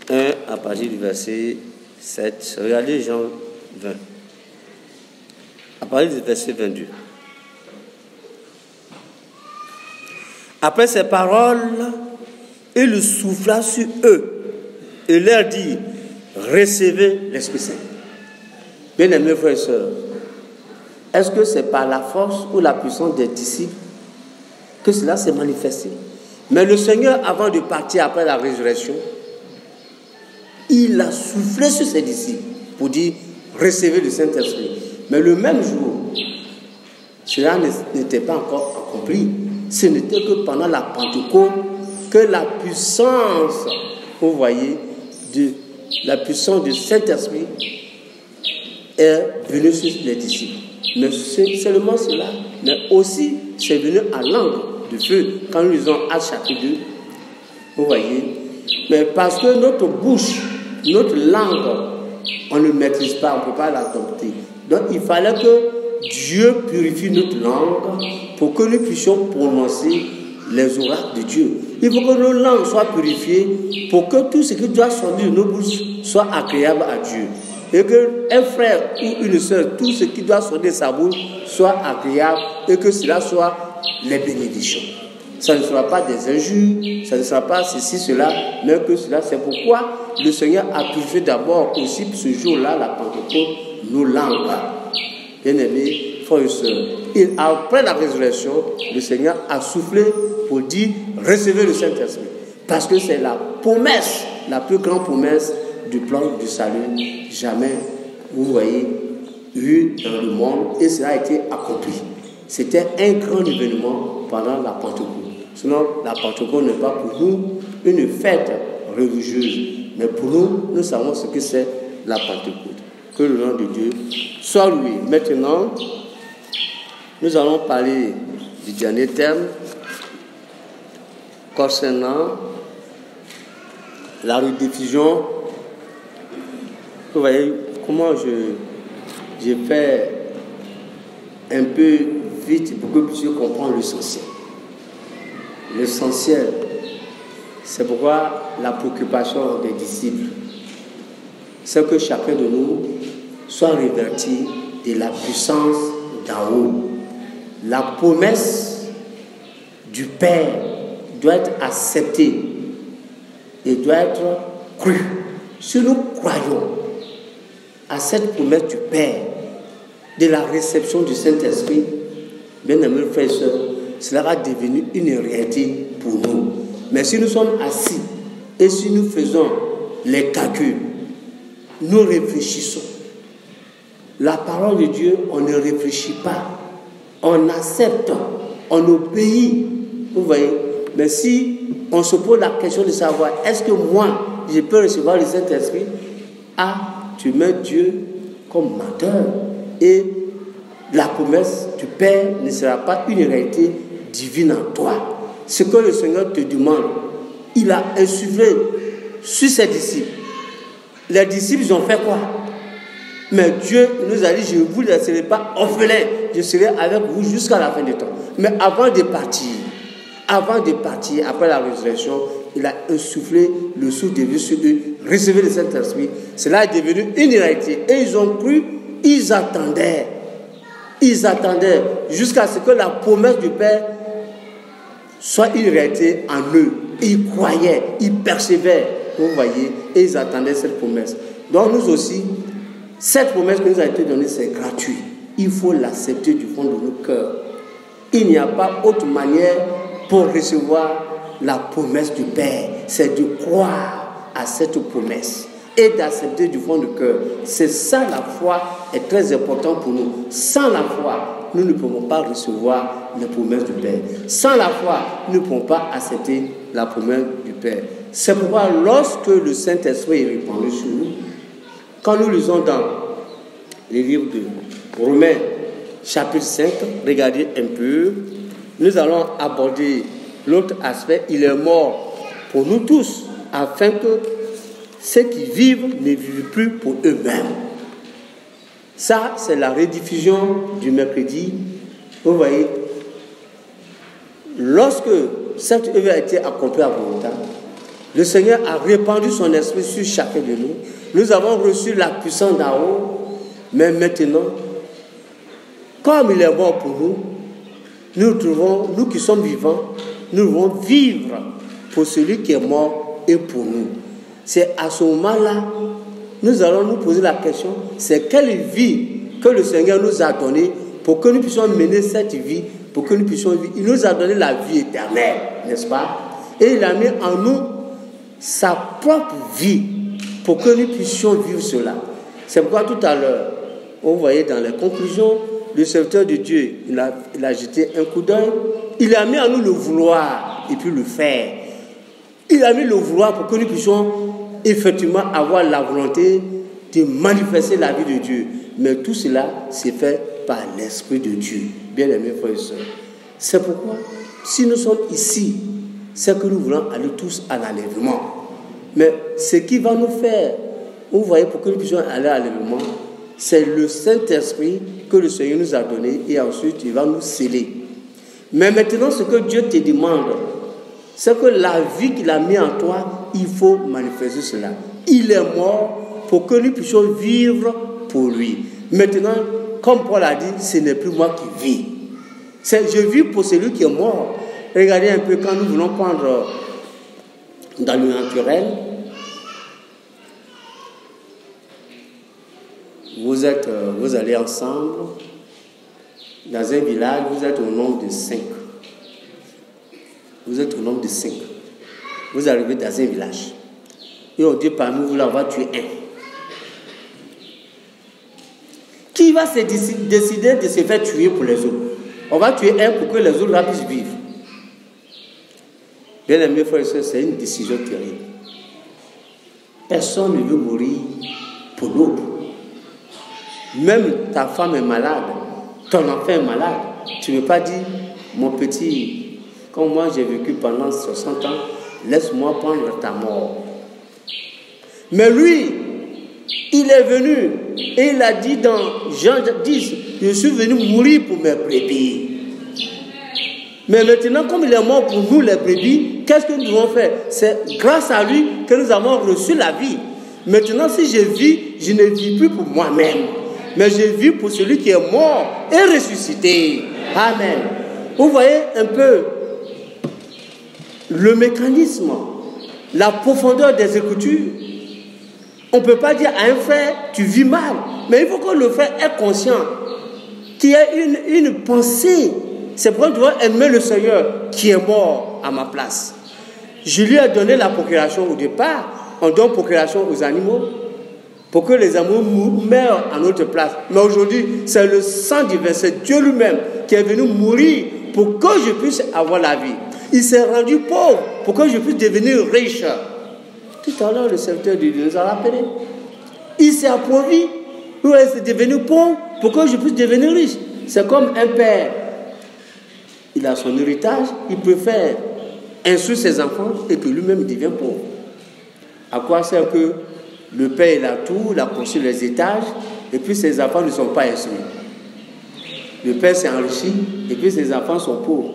1 à partir du verset 7. Regardez Jean 20. À partir du verset 22. Après ces paroles, il souffla sur eux et leur dit, recevez l'Esprit Saint. Bien-aimés frères et sœurs, est-ce que c'est par la force ou la puissance des disciples que cela s'est manifesté? Mais le Seigneur, avant de partir après la résurrection, il a soufflé sur ses disciples pour dire, recevez le Saint-Esprit. Mais le même jour, cela n'était pas encore accompli. Ce n'était que pendant la Pentecôte que la puissance, vous voyez, la puissance du Saint-Esprit est venue sur les disciples. Mais c'est seulement cela, mais aussi c'est venu à langue de feu. Quand nous lisons Actes chapitre 2, vous voyez, mais parce que notre bouche, notre langue, on ne maîtrise pas, on ne peut pas la dompter. Donc il fallait que Dieu purifie notre langue pour que nous puissions prononcer les oracles de Dieu. Il faut que nos langues soient purifiées pour que tout ce qui doit sortir de nos bouches soit agréable à Dieu. Et qu'un frère ou une soeur, tout ce qui doit sortir de sa bouche soit agréable et que cela soit les bénédictions. Ça ne sera pas des injures, ça ne sera pas ceci, cela, mais que cela, c'est pourquoi le Seigneur a purifié d'abord aussi pour ce jour-là, la Pentecôte, nos langues. Bien-aimés, frères et sœurs, après la résurrection, le Seigneur a soufflé pour dire, recevez le Saint-Esprit. Parce que c'est la promesse, la plus grande promesse du plan du salut, jamais, vous voyez, eu dans le monde, et cela a été accompli. C'était un grand événement pendant la Pentecôte. Sinon, la Pentecôte n'est pas pour nous une fête religieuse, mais pour nous, nous savons ce que c'est la Pentecôte. Que le nom de Dieu soit loué. Maintenant, nous allons parler du dernier terme concernant la rediffusion. Vous voyez comment j'ai fait un peu vite pour que vous puissiez comprendre l'essentiel. L'essentiel, c'est pourquoi la préoccupation des disciples, c'est que chacun de nous soit revêtu de la puissance d'en haut. La promesse du Père doit être acceptée et doit être crue. Si nous croyons à cette promesse du Père, de la réception du Saint-Esprit, bien aimés frères et sœurs, cela va devenir une réalité pour nous. Mais si nous sommes assis et si nous faisons les calculs, nous réfléchissons. La parole de Dieu, on ne réfléchit pas. On accepte, on obéit. Vous voyez? Mais si on se pose la question de savoir, est-ce que moi, je peux recevoir le Saint-Esprit? Ah, tu mets Dieu comme menteur. Et la promesse du Père ne sera pas une réalité divine en toi. Ce que le Seigneur te demande, il a insufflé sur ses disciples. Les disciples, ils ont fait quoi? Mais Dieu nous a dit, je ne vous laisserai pas orphelins, je serai avec vous jusqu'à la fin des temps. Mais avant de partir, après la résurrection, il a insufflé le souffle de Dieu sur eux, recevez le Saint-Esprit. Cela est devenu une réalité. Et ils ont cru, ils attendaient jusqu'à ce que la promesse du Père soit une réalité en eux. Ils croyaient, ils persévèrent. vous voyez, et ils attendaient cette promesse. Donc nous aussi, cette promesse qui nous a été donnée, c'est gratuit. Il faut l'accepter du fond de nos cœurs. Il n'y a pas autre manière pour recevoir la promesse du Père. C'est de croire à cette promesse et d'accepter du fond du cœur. C'est ça la foi est très important pour nous. Sans la foi, nous ne pouvons pas recevoir les promesses du Père. Sans la foi, nous ne pouvons pas accepter la promesse du Père. C'est pourquoi lorsque le Saint-Esprit est répandu sur nous, quand nous lisons dans les livres de Romains, chapitre 5, regardez un peu, nous allons aborder l'autre aspect. Il est mort pour nous tous, afin que ceux qui vivent ne vivent plus pour eux-mêmes. Ça, c'est la rediffusion du mercredi. Vous voyez, lorsque cette œuvre a été accomplie à Golgotha, le Seigneur a répandu son esprit sur chacun de nous. Nous avons reçu la puissance d'en haut, mais maintenant, comme il est mort pour nous, nous qui sommes vivants, nous devons vivre pour celui qui est mort et pour nous. C'est à ce moment-là, nous allons nous poser la question, c'est quelle vie que le Seigneur nous a donnée pour que nous puissions mener cette vie, pour que nous puissions vivre. Il nous a donné la vie éternelle, n'est-ce pas? Et il a mis en nous sa propre vie pour que nous puissions vivre cela. C'est pourquoi tout à l'heure, vous voyez dans les conclusions, le serviteur de Dieu, il a jeté un coup d'œil. Il a mis en nous le vouloir et puis le faire. Il a mis le vouloir pour que nous puissions effectivement avoir la volonté de manifester la vie de Dieu. Mais tout cela, c'est fait par l'Esprit de Dieu. Bien aimés frères et sœurs. C'est pourquoi, si nous sommes ici, c'est que nous voulons aller tous à l'enlèvement. Mais ce qui va nous faire, vous voyez, pour que nous puissions aller à l'enlèvement, c'est le Saint-Esprit que le Seigneur nous a donné et ensuite il va nous sceller. Mais maintenant, ce que Dieu te demande, c'est que la vie qu'il a mis en toi, il faut manifester cela. Il est mort pour que nous puissions vivre pour lui. Maintenant, comme Paul a dit, ce n'est plus moi qui vis. Je vis pour celui qui est mort. Regardez un peu quand nous voulons prendre dans le naturel. Vous allez ensemble dans un village, vous êtes au nombre de 5. Vous êtes au nombre de 5. Vous arrivez dans un village. Et on dit parmi vous, là, on va tuer un. Qui va se décider de se faire tuer pour les autres? On va tuer un pour que les autres là puissent vivre. Bien aimés frères et sœurs, c'est une décision terrible. Personne ne veut mourir pour l'autre. Même ta femme est malade, ton enfant est malade. Tu ne veux pas dire, mon petit, comme moi j'ai vécu pendant 60 ans, laisse-moi prendre ta mort. Mais lui, il est venu et il a dit dans Jean 10, je suis venu mourir pour mes brebis. Mais maintenant, comme il est mort pour nous les brebis, qu'est-ce que nous devons faire? C'est grâce à lui que nous avons reçu la vie. Maintenant, si je vis, je ne vis plus pour moi-même, mais je vis pour celui qui est mort et ressuscité. Amen. Vous voyez un peu le mécanisme, la profondeur des Écritures. On ne peut pas dire à un frère, tu vis mal. Mais il faut que le frère ait conscience qu'il y a une pensée. C'est pourquoi tu dois aimer le Seigneur qui est mort à ma place. Je lui ai donné la procuration au départ. On donne procuration aux animaux pour que les animaux meurent à notre place. Mais aujourd'hui, c'est le sang divin, c'est Dieu lui-même qui est venu mourir pour que je puisse avoir la vie. Il s'est rendu pauvre pour que je puisse devenir riche. Tout à l'heure, le serviteur de Dieu nous a rappelé. Il s'est appauvri, il est devenu pauvre pour que je puisse devenir riche. C'est comme un père. Il a son héritage, il préfère instruire ses enfants et que lui-même devient pauvre. À quoi sert que le père il a tout, il a construit les étages et puis ses enfants ne sont pas instruits. Le père s'est enrichi et puis ses enfants sont pauvres.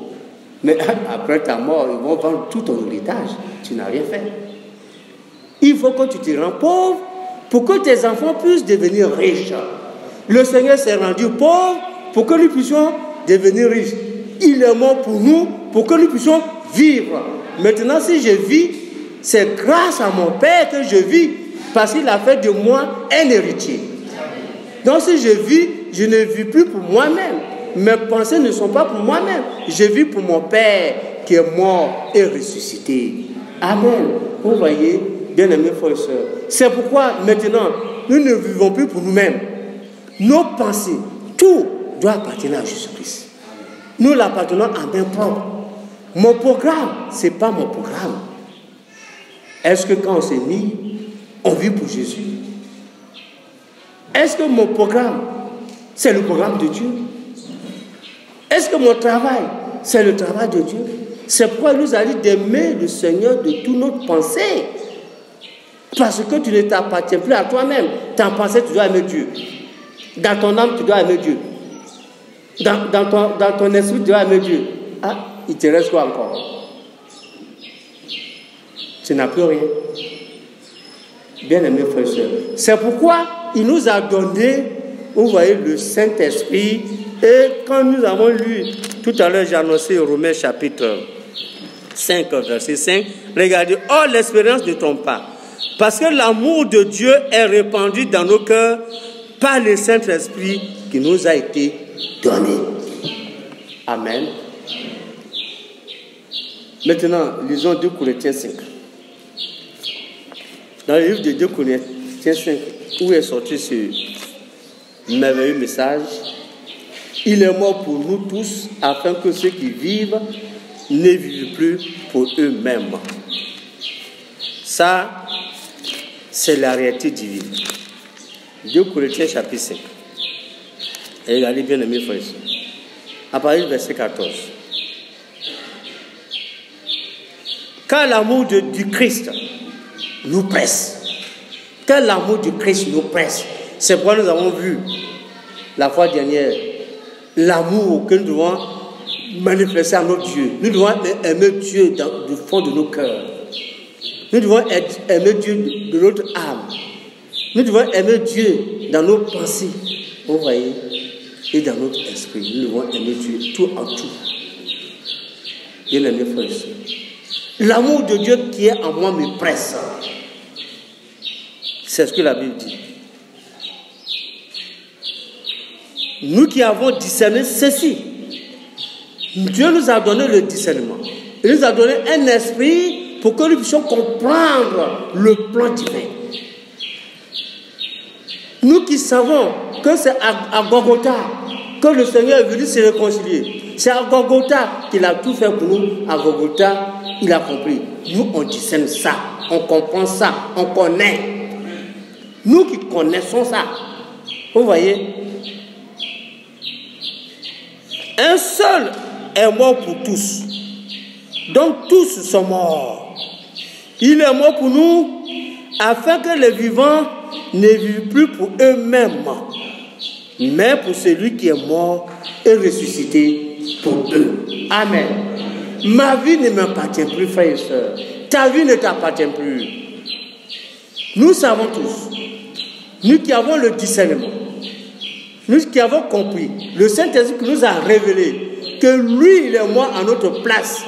Mais après ta mort, ils vont prendre tout ton héritage. Tu n'as rien fait. Il faut que tu te rends pauvre pour que tes enfants puissent devenir riches. Le Seigneur s'est rendu pauvre pour que nous puissions devenir riches. Il est mort pour nous, pour que nous puissions vivre. Maintenant, si je vis, C'est grâce à mon Père que je vis, parce qu'il a fait de moi un héritier. Donc si je vis, je ne vis plus pour moi-même. Mes pensées ne sont pas pour moi-même. Je vis pour mon Père qui est mort et ressuscité. Amen. Vous voyez, bien-aimés frères et sœurs. C'est pourquoi maintenant, nous ne vivons plus pour nous-mêmes. Nos pensées, tout doit appartenir à Jésus-Christ. Nous l'appartenons en main propre. Mon programme, ce n'est pas mon programme. Est-ce que quand on s'est mis, on vit pour Jésus? Est-ce que mon programme, c'est le programme de Dieu? Est-ce que mon travail, c'est le travail de Dieu? C'est pourquoi il nous a dit d'aimer le Seigneur de toute notre pensée. Parce que tu ne t'appartiens plus à toi-même. Dans ta pensée, tu dois aimer Dieu. Dans ton âme, tu dois aimer Dieu. Dans ton esprit, tu dois aimer Dieu. Ah, il te reste quoi encore? Tu n'as plus rien. Bien-aimés frères et sœurs. C'est pourquoi il nous a donné, vous voyez, le Saint-Esprit. Et quand nous avons lu, tout à l'heure j'ai annoncé Romains chapitre 5, verset 5, regardez, « Oh, l'espérance ne trompe pas, parce que l'amour de Dieu est répandu dans nos cœurs par le Saint-Esprit qui nous a été donné. » Amen. Maintenant, lisons 2 Corinthiens 5. Dans le livre de 2 Corinthiens 5, où est sorti ce merveilleux message, il est mort pour nous tous, afin que ceux qui vivent ne vivent plus pour eux-mêmes. Ça, c'est la réalité divine. 2 Corinthiens chapitre 5. Et regardez bien, mes frères. À partir du verset 14. Car l'amour du Christ nous presse. Car l'amour du Christ nous presse. C'est pourquoi nous avons vu la fois dernière l'amour que nous devons manifester à notre Dieu. Nous devons aimer Dieu du fond de nos cœurs. Nous devons aimer Dieu de notre âme. Nous devons aimer Dieu dans nos pensées. Vous voyez? Et dans notre esprit. Nous devons aimer Dieu tout en tout. Bien-aimés frères et sœurs. L'amour de Dieu qui est en moi me presse. C'est ce que la Bible dit. Nous qui avons discerné ceci, Dieu nous a donné le discernement. Il nous a donné un esprit pour que nous puissions comprendre le plan divin. Nous qui savons que c'est à Golgotha que le Seigneur est venu se réconcilier. C'est à Golgotha qu'il a tout fait pour nous. À Golgotha, il a compris. Nous, on discerne ça, on comprend ça, on connaît. Nous qui connaissons ça, vous voyez, un seul est mort pour tous. Donc tous sont morts. Il est mort pour nous afin que les vivants ne vivent plus pour eux-mêmes, mais pour celui qui est mort et ressuscité pour eux. Amen. Ma vie ne m'appartient plus, frères et sœurs. Ta vie ne t'appartient plus. Nous savons tous, nous qui avons le discernement, nous qui avons compris, le Saint-Esprit nous a révélé que lui, il est mort à notre place.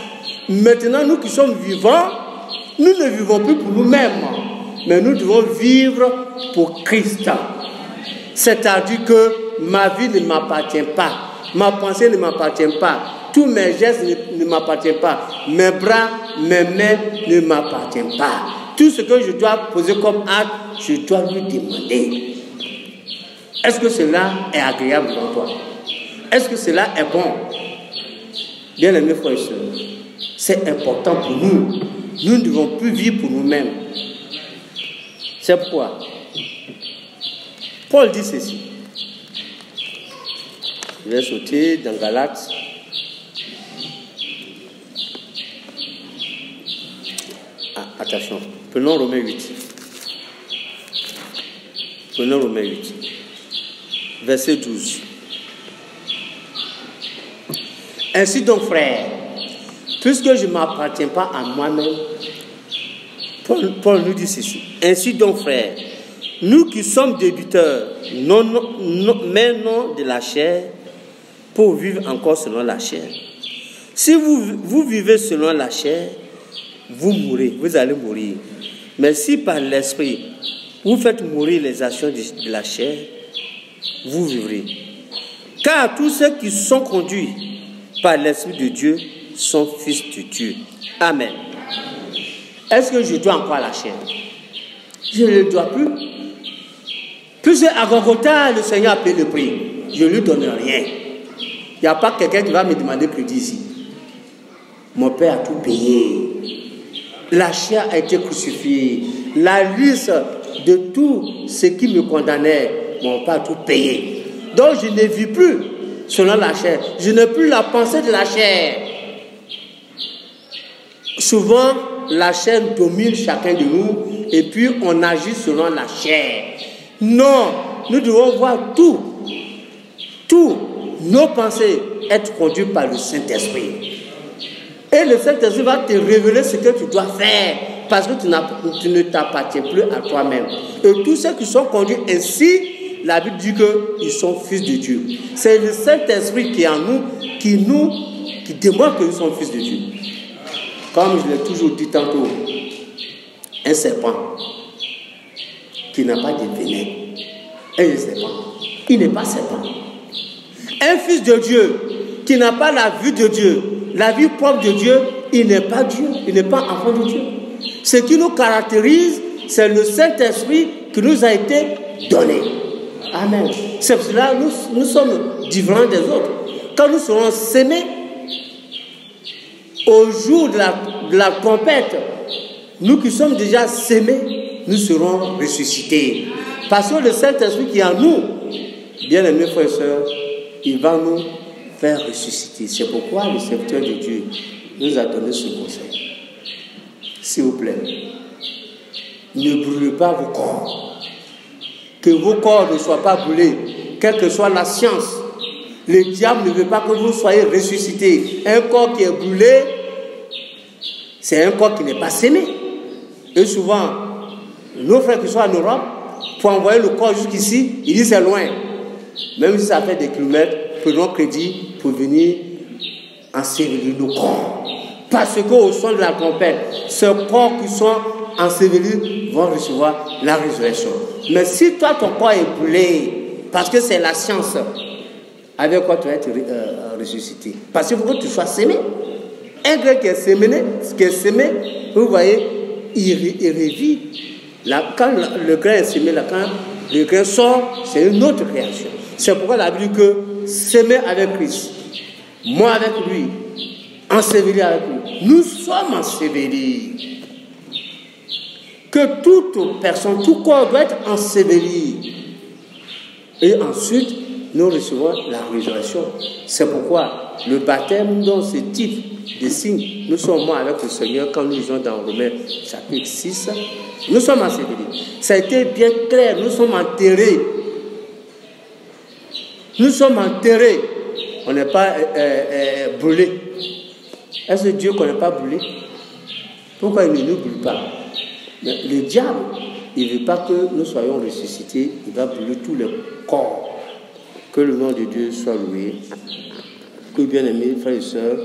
Maintenant, nous qui sommes vivants, nous ne vivons plus pour nous-mêmes, mais nous devons vivre pour Christ. C'est-à-dire que ma vie ne m'appartient pas, ma pensée ne m'appartient pas, tous mes gestes ne m'appartiennent pas, mes bras, mes mains ne m'appartiennent pas. Tout ce que je dois poser comme acte, je dois lui demander. Est-ce que cela est agréable pour toi? Est-ce que cela est bon? Bien-aimés frères et sœurs, c'est important pour nous. Nous ne devons plus vivre pour nous-mêmes. C'est pourquoi Paul dit ceci. Je vais sauter dans Galates. Attention, prenons Romains 8. Prenons Romains 8. Verset 12. Ainsi donc, frères, puisque je ne m'appartiens pas à moi-même, Paul nous dit ceci. Ainsi donc, frères, nous qui sommes débiteurs, mais non de la chair, pour vivre encore selon la chair. Si vous vivez selon la chair, vous mourrez, vous allez mourir. Mais si par l'esprit, vous faites mourir les actions de la chair, vous vivrez. Car tous ceux qui sont conduits par l'Esprit de Dieu sont fils de Dieu. Amen. Est-ce que je dois encore la chair? Je ne le dois plus. Puisque à Golgotha, le Seigneur a payé le prix. Je ne lui donne rien. Il n'y a pas quelqu'un qui va me demander plus d'ici. Mon Père a tout payé. La chair a été crucifiée. La liste de tout ce qui me condamnait, mon Père a tout payé. Donc je ne vis plus selon la chair. Je n'ai plus la pensée de la chair. Souvent, la chair domine chacun de nous et puis on agit selon la chair. Non, nous devons voir tout nos pensées être conduites par le Saint-Esprit. Et le Saint-Esprit va te révéler ce que tu dois faire parce que tu ne t'appartiens plus à toi-même. Et tous ceux qui sont conduits ainsi, la Bible dit qu'ils sont fils de Dieu. C'est le Saint-Esprit qui est en nous, qui démontre que nous sommes fils de Dieu. Comme je l'ai toujours dit tantôt, un serpent qui n'a pas de venin, un serpent, il n'est pas serpent. Un fils de Dieu qui n'a pas la vue de Dieu, la vie propre de Dieu, il n'est pas Dieu, il n'est pas enfant de Dieu. Ce qui nous caractérise, c'est le Saint-Esprit qui nous a été donné. Amen. C'est pour cela que nous sommes différents des autres. Quand nous serons sémés, au jour de la tempête, nous qui sommes déjà sémés, nous serons ressuscités. Parce que le Saint-Esprit qui est en nous, bien aimés frères et sœurs, il va nous faire ressusciter. C'est pourquoi le serviteur de Dieu nous a donné ce conseil. S'il vous plaît, ne brûlez pas vos corps. Que vos corps ne soient pas brûlés, quelle que soit la science. Le diable ne veut pas que vous soyez ressuscités. Un corps qui est brûlé, c'est un corps qui n'est pas sémé. Et souvent, nos frères qui sont en Europe, pour envoyer le corps jusqu'ici, ils disent c'est loin. Même si ça fait des kilomètres, prenons crédit pour venir ensevelir nos corps. Parce qu'au son de la trompette, ces corps qui sont ensevelis vont recevoir la résurrection. Mais si toi, ton corps est brûlé, parce que c'est la science, avec quoi tu vas être ressuscité? Parce qu'il faut que tu sois sémé. Un grain qui est sémé, vous voyez, il revit. Là, quand le grain est sémé, là, quand le grain sort, c'est une autre création. C'est pourquoi la Bible dit que s'aimer avec Christ, moi avec lui, enseveli avec lui. Nous sommes ensevelis. Que toute personne, tout corps doit être enseveli. Et ensuite, nous recevons la résurrection. C'est pourquoi le baptême dans ce type de signe, nous sommes morts avec le Seigneur quand nous lisons dans Romains chapitre 6. Nous sommes ensevelis. Ça a été bien clair, nous sommes enterrés. Nous sommes enterrés. On n'est pas brûlés. Est-ce que Dieu ne connaît pas brûler? Pourquoi il ne nous brûle pas? Mais le diable, il ne veut pas que nous soyons ressuscités. Il va brûler tous les corps. Que le nom de Dieu soit loué. Que bien aimés frères et sœurs,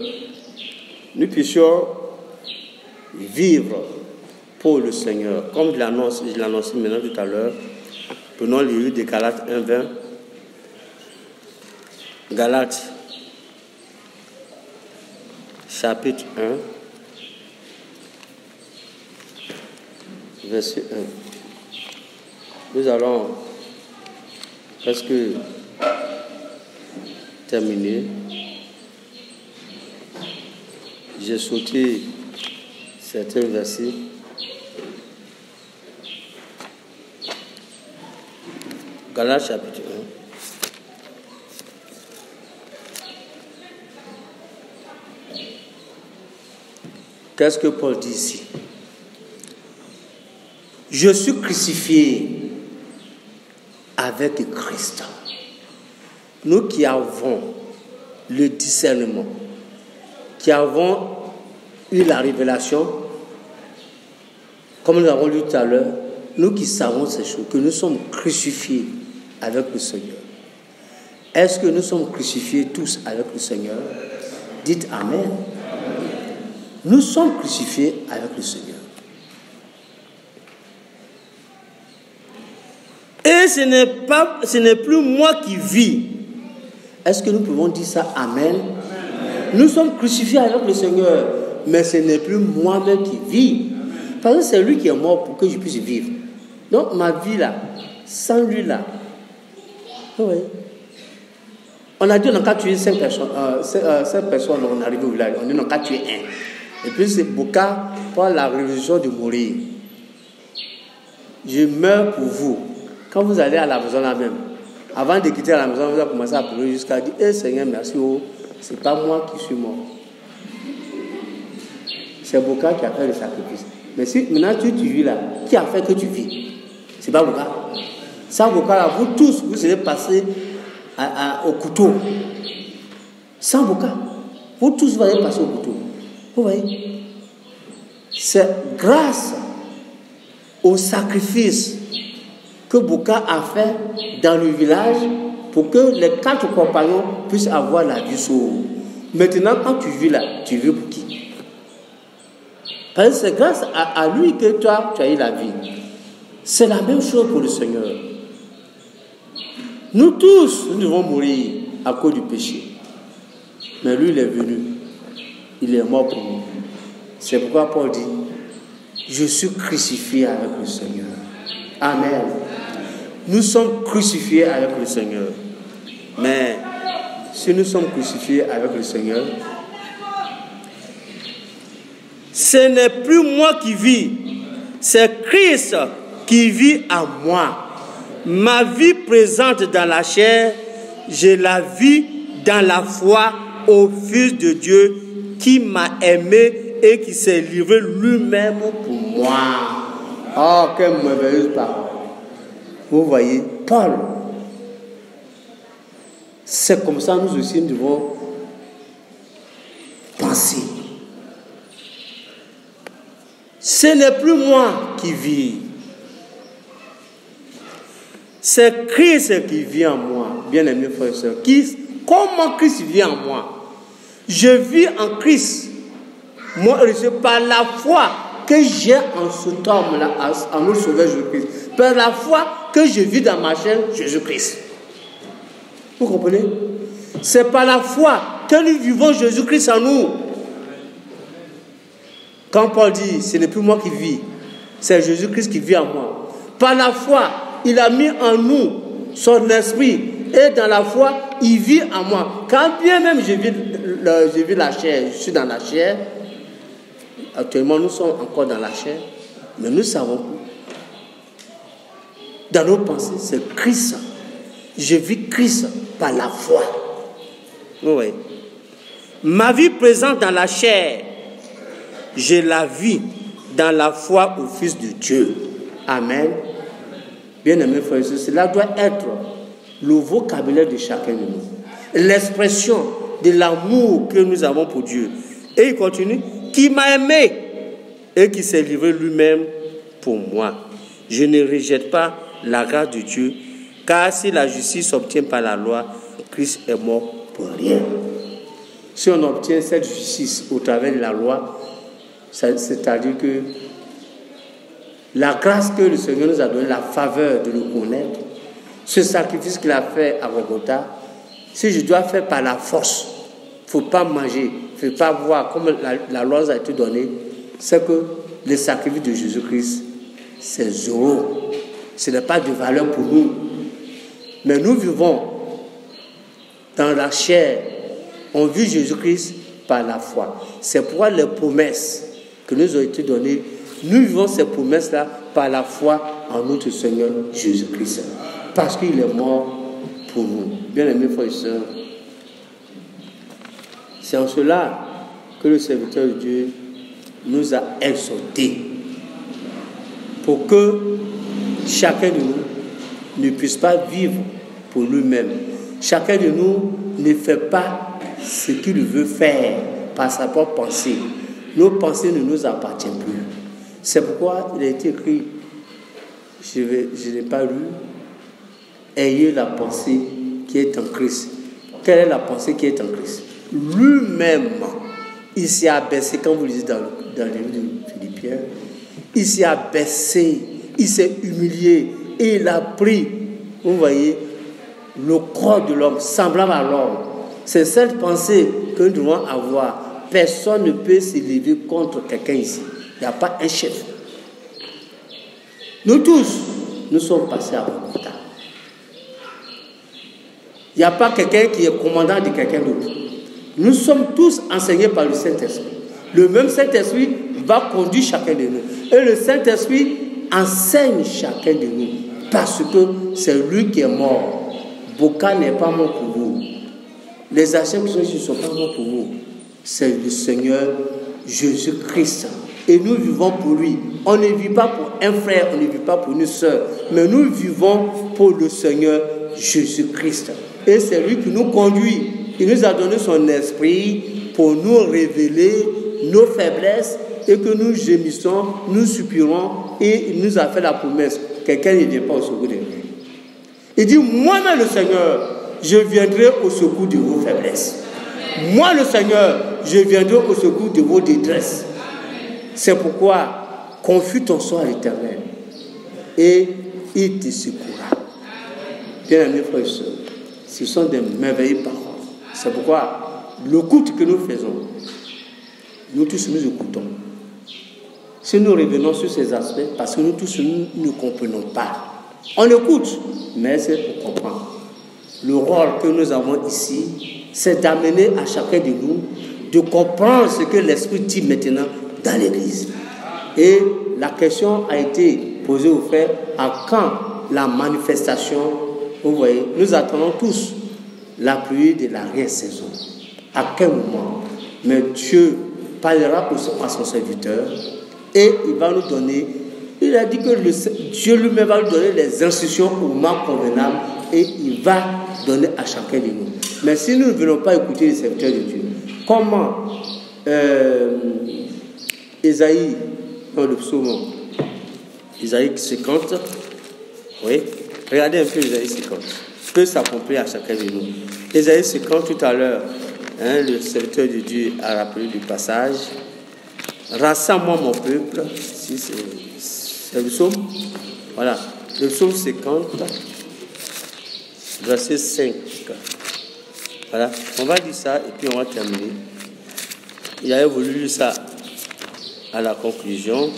nous puissions vivre pour le Seigneur. Comme je l'annonce maintenant tout à l'heure, prenons le livre de Galates 1:20. Galates, chapitre 1, verset 1. Nous allons presque terminer. J'ai sauté certains versets. Galates, chapitre 1. Qu'est-ce que Paul dit ici? Je suis crucifié avec Christ. Nous qui avons le discernement, qui avons eu la révélation, comme nous l'avons lu tout à l'heure, nous qui savons ces choses, que nous sommes crucifiés avec le Seigneur. Est-ce que nous sommes crucifiés tous avec le Seigneur? Dites Amen. Nous sommes crucifiés avec le Seigneur. Et ce n'est plus moi qui vis. Est-ce que nous pouvons dire ça? Amen. Nous sommes crucifiés avec le Seigneur, mais ce n'est plus moi-même qui vis. Parce que c'est lui qui est mort pour que je puisse vivre. Donc ma vie là, sans lui là, oui. On a dit on n'a qu'à tuer 5 personnes, 5 personnes, on est arrivé au village, on dit on n'a qu'à tuer un. Et puis c'est Bouka par la résolution de mourir. Je meurs pour vous. Quand vous allez à la maison là même, avant de quitter la maison, vous allez commencer à pleurer jusqu'à dire hey, Seigneur, merci, oh, c'est pas moi qui suis mort. C'est Bouka qui a fait le sacrifice. Mais si maintenant tu vis là, qui a fait que tu vis? C'est pas Bouka. Sans Bouka là, vous tous, vous allez passer au couteau. Sans Bouka, vous tous vous allez passer au couteau. Vous voyez? C'est grâce au sacrifice que Bouka a fait dans le village pour que les 4 compagnons puissent avoir la vie sauve. Maintenant, quand tu vis là, tu vis pour qui? Parce que c'est grâce à lui que toi, tu as eu la vie. C'est la même chose pour le Seigneur. Nous tous, nous devons mourir à cause du péché. Mais lui, il est venu. Il est mort pour nous. C'est pourquoi Paul dit, je suis crucifié avec le Seigneur. Amen. Nous sommes crucifiés avec le Seigneur. Mais si nous sommes crucifiés avec le Seigneur, ce n'est plus moi qui vis, c'est Christ qui vit en moi. Ma vie présente dans la chair, je la vis dans la foi au Fils de Dieu qui m'a aimé et qui s'est livré lui-même pour moi. Oh, quelle merveilleuse parole. Vous voyez, Paul, c'est comme ça nous aussi nous devons penser. Ce n'est plus moi qui vis. C'est Christ qui vit en moi, bien-aimés frères et sœurs. Comment Christ vit en moi? Je vis en Christ. Moi, c'est par la foi que j'ai en cet homme-là, en notre Sauveur Jésus-Christ. Par la foi que je vis dans ma chair, Jésus-Christ. Vous comprenez? C'est par la foi que nous vivons Jésus-Christ en nous. Quand Paul dit, ce n'est plus moi qui vis, c'est Jésus-Christ qui vit en moi. Par la foi, il a mis en nous son esprit. Et dans la foi, il vit en moi. Quand bien même je vis la chair, je suis dans la chair. Actuellement, nous sommes encore dans la chair. Mais nous savons, dans nos pensées, c'est Christ. Je vis Christ par la foi. Oui. Ma vie présente dans la chair, je la vis dans la foi au Fils de Dieu. Amen. Bien-aimés frères et sœurs, cela doit être le vocabulaire de chacun de nous. L'expression de l'amour que nous avons pour Dieu. Et il continue, qui m'a aimé et qui s'est livré lui-même pour moi. Je ne rejette pas la grâce de Dieu, car si la justice s'obtient par la loi, Christ est mort pour rien. Si on obtient cette justice au travers de la loi, c'est-à-dire que la grâce que le Seigneur nous a donnée, la faveur de le connaître, ce sacrifice qu'il a fait à Golgotha, si je dois faire par la force, il ne faut pas manger, il ne faut pas voir comme la loi nous a été donnée, c'est que le sacrifice de Jésus-Christ, c'est zéro. Ce n'est pas de valeur pour nous. Mais nous vivons dans la chair. On vit Jésus-Christ par la foi. C'est pourquoi les promesses que nous ont été données, nous vivons ces promesses-là par la foi en notre Seigneur Jésus-Christ. Parce qu'il est mort pour nous. Bien-aimés frères et sœurs, c'est en cela que le serviteur de Dieu nous a exhortés pour que chacun de nous ne puisse pas vivre pour lui-même. Chacun de nous ne fait pas ce qu'il veut faire par sa propre pensée. Nos pensées ne nous appartiennent plus. C'est pourquoi il a été écrit, je n'ai pas lu, ayez la pensée qui est en Christ. Quelle est la pensée qui est en Christ? Lui-même, il s'est abaissé, quand vous lisez dans le livre de Philippiens, il s'est abaissé, il s'est humilié et il a pris, vous voyez, le corps de l'homme, semblable à l'homme. C'est cette pensée que nous devons avoir. Personne ne peut s'élever contre quelqu'un ici. Il n'y a pas un chef. Nous tous, nous sommes passés à Golgotha. Il n'y a pas quelqu'un qui est commandant de quelqu'un d'autre. Nous sommes tous enseignés par le Saint-Esprit. Le même Saint-Esprit va conduire chacun de nous. Et le Saint-Esprit enseigne chacun de nous. Parce que c'est lui qui est mort. Boka n'est pas mort pour vous. Les anciens qui sont ici ne sont pas morts pour vous. C'est le Seigneur Jésus-Christ. Et nous vivons pour lui. On ne vit pas pour un frère, on ne vit pas pour une sœur. Mais nous vivons pour le Seigneur Jésus-Christ. Et c'est lui qui nous conduit. Il nous a donné son esprit pour nous révéler nos faiblesses et que nous gémissons, nous soupirons et il nous a fait la promesse. Quelqu'un ne vient pas au secours de nous. Il dit, moi-même le Seigneur, je viendrai au secours de vos faiblesses. Moi le Seigneur, je viendrai au secours de vos détresses. C'est pourquoi, confie ton sort à l'Éternel et il te secourra. Bien-aimés frères et sœurs, ce sont des merveilleuses paroles. C'est pourquoi l'écoute que nous faisons, nous tous nous écoutons. Si nous revenons sur ces aspects, parce que nous tous nous ne comprenons pas. On écoute, mais c'est pour comprendre. Le rôle que nous avons ici, c'est d'amener à chacun de nous de comprendre ce que l'Esprit dit maintenant dans l'Église. Et la question a été posée aux frères, à quand la manifestation? Vous voyez, nous attendons tous la pluie de la saison. À quel moment? Mais Dieu parlera à son serviteur et il va nous donner, il a dit que Dieu lui-même va nous donner les instructions au moment convenable et il va donner à chacun de nous. Mais si nous ne venons pas écouter les serviteurs de Dieu, comment Isaïe, dans le psaume, Isaïe 50, oui, regardez un peu Isaïe 50, peut s'accomplir à chacun de nous. Isaïe 50, tout à l'heure, le serviteur de Dieu a rappelé du passage. Rassemble-moi mon peuple, si c'est le psaume, voilà, le psaume 50, verset 5. Voilà, on va dire ça et puis on va terminer. Il avait voulu lire ça à la conclusion.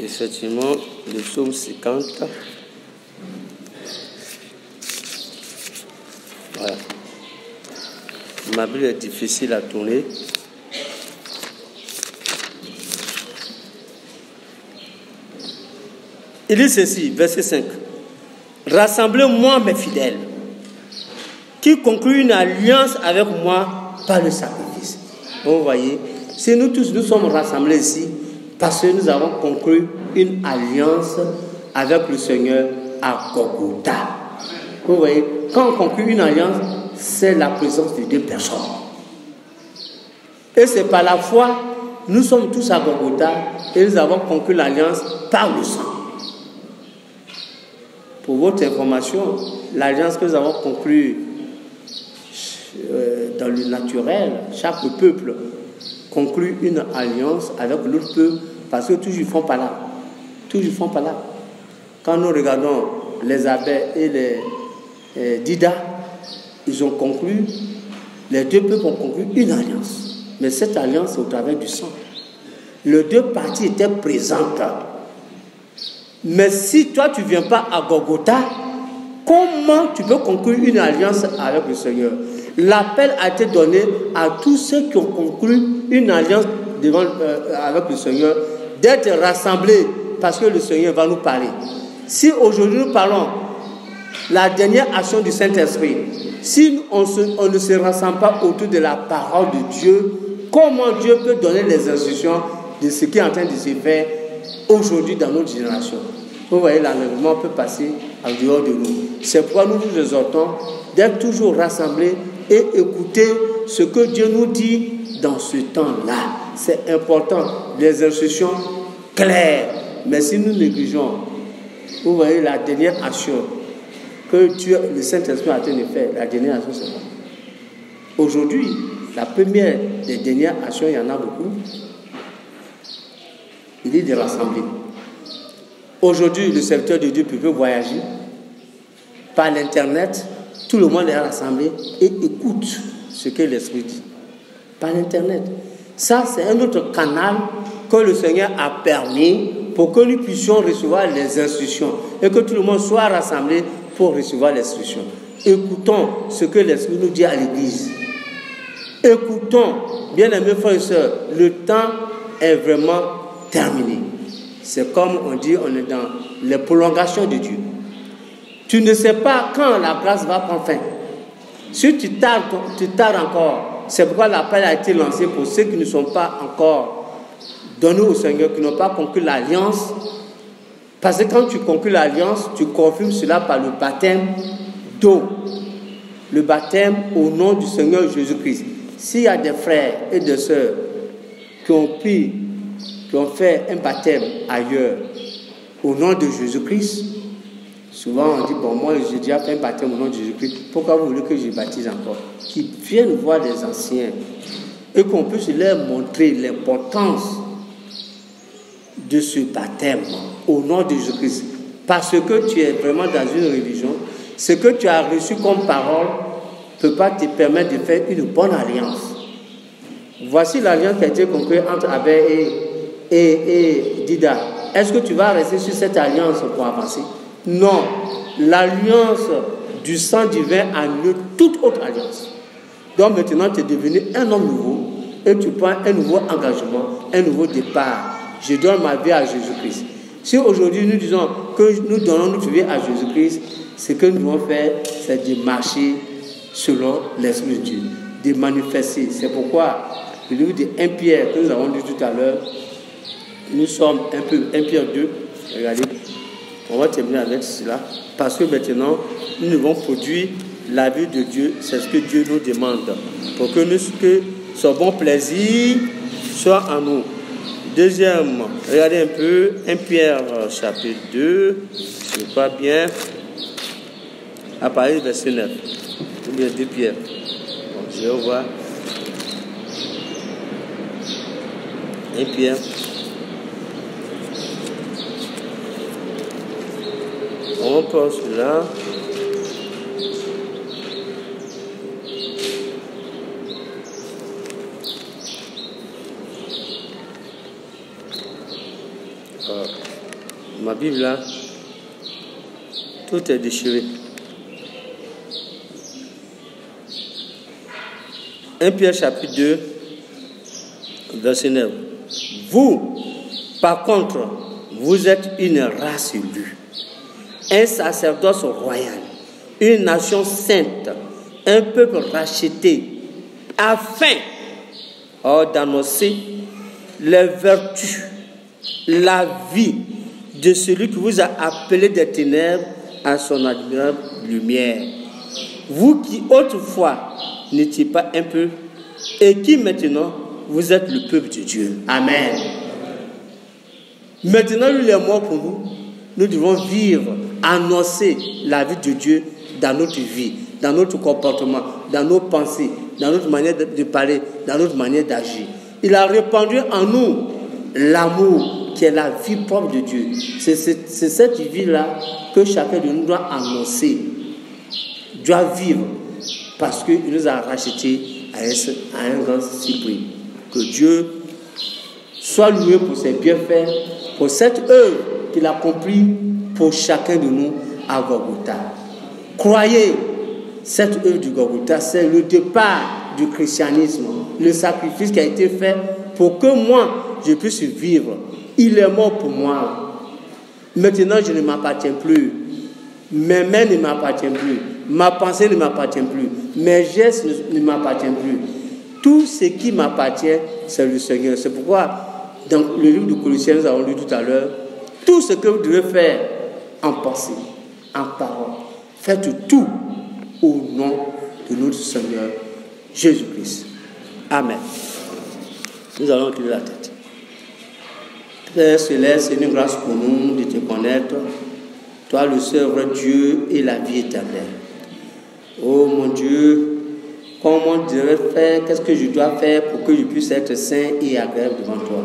Effectivement, le psaume 50. Voilà. Ma Bible est difficile à tourner. Il dit ceci, verset 5. Rassemblez-moi mes fidèles, qui concluent une alliance avec moi par le sacrifice. Vous voyez, si nous tous nous sommes rassemblés ici, parce que nous avons conclu une alliance avec le Seigneur à Golgotha. Vous voyez, quand on conclut une alliance, c'est la présence de deux personnes. Et c'est par la foi, nous sommes tous à Golgotha et nous avons conclu l'alliance par le sang. Pour votre information, l'alliance que nous avons conclue dans le naturel, chaque peuple conclut une alliance avec l'autre peuple parce que tous ils font par là. Tous ils font par là. Quand nous regardons les abbés et les Dida, ils ont conclu, les deux peuples ont conclu une alliance. Mais cette alliance est au travers du sang. Les deux parties étaient présentes. Mais si toi tu ne viens pas à Golgotha, comment tu peux conclure une alliance avec le Seigneur? L'appel a été donné à tous ceux qui ont conclu une alliance avec le Seigneur d'être rassemblés parce que le Seigneur va nous parler. Si aujourd'hui nous parlons la dernière action du Saint-Esprit, si on ne se rassemble pas autour de la parole de Dieu, comment Dieu peut donner les instructions de ce qui est en train de se faire aujourd'hui dans notre génération? Vous voyez, l'enlèvement peut passer en dehors de nous. C'est pourquoi nous vous exhortons d'être toujours rassemblés et écouter ce que Dieu nous dit dans ce temps-là. C'est important, les instructions claires. Mais si nous négligeons, vous voyez, la dernière action que Dieu, le Saint-Esprit a en train de faire, la dernière action, c'est quoi? Aujourd'hui, la première des dernières actions, il y en a beaucoup, il est de rassembler. Aujourd'hui, le serviteur de Dieu peut voyager par l'Internet. Tout le monde est rassemblé et écoute ce que l'Esprit dit. Par l'Internet. Ça, c'est un autre canal que le Seigneur a permis pour que nous puissions recevoir les instructions et que tout le monde soit rassemblé pour recevoir les instructions. Écoutons ce que l'Esprit nous dit à l'Église. Écoutons, bien-aimés frères et sœurs, le temps est vraiment terminé. C'est comme on dit, on est dans les prolongations de Dieu. Tu ne sais pas quand la grâce va prendre fin. Si tu tardes encore, c'est pourquoi l'appel a été lancé pour ceux qui ne sont pas encore donnés au Seigneur, qui n'ont pas conclu l'alliance. Parce que quand tu conclus l'alliance, tu confirmes cela par le baptême d'eau. Le baptême au nom du Seigneur Jésus-Christ. S'il y a des frères et des sœurs qui ont fait un baptême ailleurs au nom de Jésus-Christ, souvent on dit, bon, moi j'ai déjà fait un baptême au nom de Jésus-Christ, pourquoi vous voulez que je baptise encore? Qu'ils viennent voir les anciens et qu'on puisse leur montrer l'importance de ce baptême au nom de Jésus-Christ. Parce que tu es vraiment dans une religion, ce que tu as reçu comme parole ne peut pas te permettre de faire une bonne alliance. Voici l'alliance qui a été conclue entre Abel et Dida. Est-ce que tu vas rester sur cette alliance pour avancer? Non. L'alliance du sang divin annule toute autre alliance. Donc maintenant, tu es devenu un homme nouveau et tu prends un nouveau engagement, un nouveau départ. Je donne ma vie à Jésus-Christ. Si aujourd'hui nous disons que nous donnons notre vie à Jésus-Christ, ce que nous devons faire, c'est de marcher selon l'Esprit de Dieu, de manifester. C'est pourquoi le livre de 1 Pierre que nous avons lu tout à l'heure, nous sommes 1 Pierre 2, regardez, on va terminer avec cela, parce que maintenant, nous devons produire la vie de Dieu, c'est ce que Dieu nous demande, pour que son bon plaisir soit en nous. Deuxième, regardez un peu, 1 Pierre chapitre 2, je crois bien, à partir du verset 9, ou bien 2 Pierre. Bon, je vais voir. 1 Pierre. On pense là. Ma Bible là, tout est déchiré. 1 Pierre chapitre 2, verset 9. Vous, par contre, vous êtes une race élue, un sacerdoce royal, une nation sainte, un peuple racheté, afin d'annoncer les vertus, la vie de celui qui vous a appelé des ténèbres à son admirable lumière. Vous qui autrefois n'étiez pas un peu, et qui maintenant vous êtes le peuple de Dieu. Amen. Maintenant, il est mort pour nous. Nous devons vivre, annoncer la vie de Dieu dans notre vie, dans notre comportement, dans nos pensées, dans notre manière de parler, dans notre manière d'agir. Il a répandu en nous l'amour qui est la vie propre de Dieu. C'est cette vie-là que chacun de nous doit annoncer, doit vivre, parce qu'il nous a rachetés à un grand prix. Que Dieu soit loué pour ses bienfaits, pour cette œuvre qu'il a accomplie pour chacun de nous à Golgotha. Croyez, cette œuvre du Golgotha, c'est le départ du christianisme, le sacrifice qui a été fait pour que moi, je puisse vivre. Il est mort pour moi. Maintenant, je ne m'appartiens plus. Mes mains ne m'appartiennent plus. Ma pensée ne m'appartient plus. Mes gestes ne m'appartiennent plus. Tout ce qui m'appartient, c'est le Seigneur. C'est pourquoi, dans le livre de Colossiens, nous avons lu tout à l'heure, tout ce que vous devez faire en pensée, en parole, faites tout au nom de notre Seigneur Jésus-Christ. Amen. Nous allons incliner la tête. Père céleste, c'est une grâce pour nous de te connaître, toi le seul vrai Dieu et la vie éternelle. Oh mon Dieu, comment je devrais faire, qu'est-ce que je dois faire pour que je puisse être saint et agréable devant toi.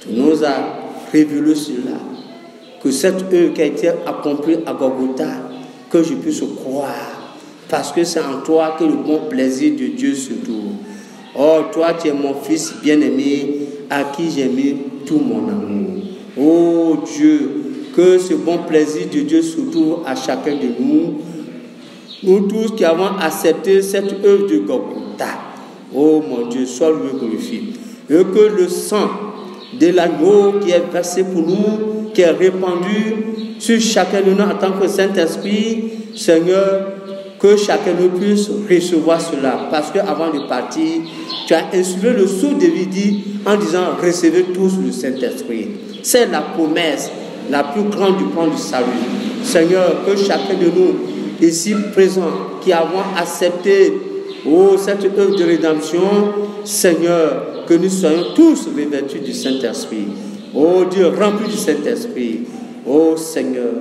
Tu nous as révélé cela, que cette œuvre qui a été accomplie à Golgotha, que je puisse croire, parce que c'est en toi que le bon plaisir de Dieu se trouve. Oh, toi, tu es mon fils bien-aimé, à qui j'ai mis tout mon amour. Oh Dieu, que ce bon plaisir de Dieu se trouve à chacun de nous, nous tous qui avons accepté cette œuvre de Golgotha. Oh mon Dieu, sois loué, glorifié. Et que le sang de l'agneau qui est versé pour nous, qui est répandu sur chacun de nous en tant que Saint-Esprit, Seigneur, que chacun de nous puisse recevoir cela. Parce qu'avant de partir, tu as insufflé le sceau de vie en disant, recevez tous le Saint-Esprit. C'est la promesse la plus grande du plan du salut. Seigneur, que chacun de nous, ici présents, qui avons accepté cette œuvre de rédemption, Seigneur, que nous soyons tous revêtus du Saint-Esprit. Oh Dieu, remplis du Saint-Esprit. Oh Seigneur,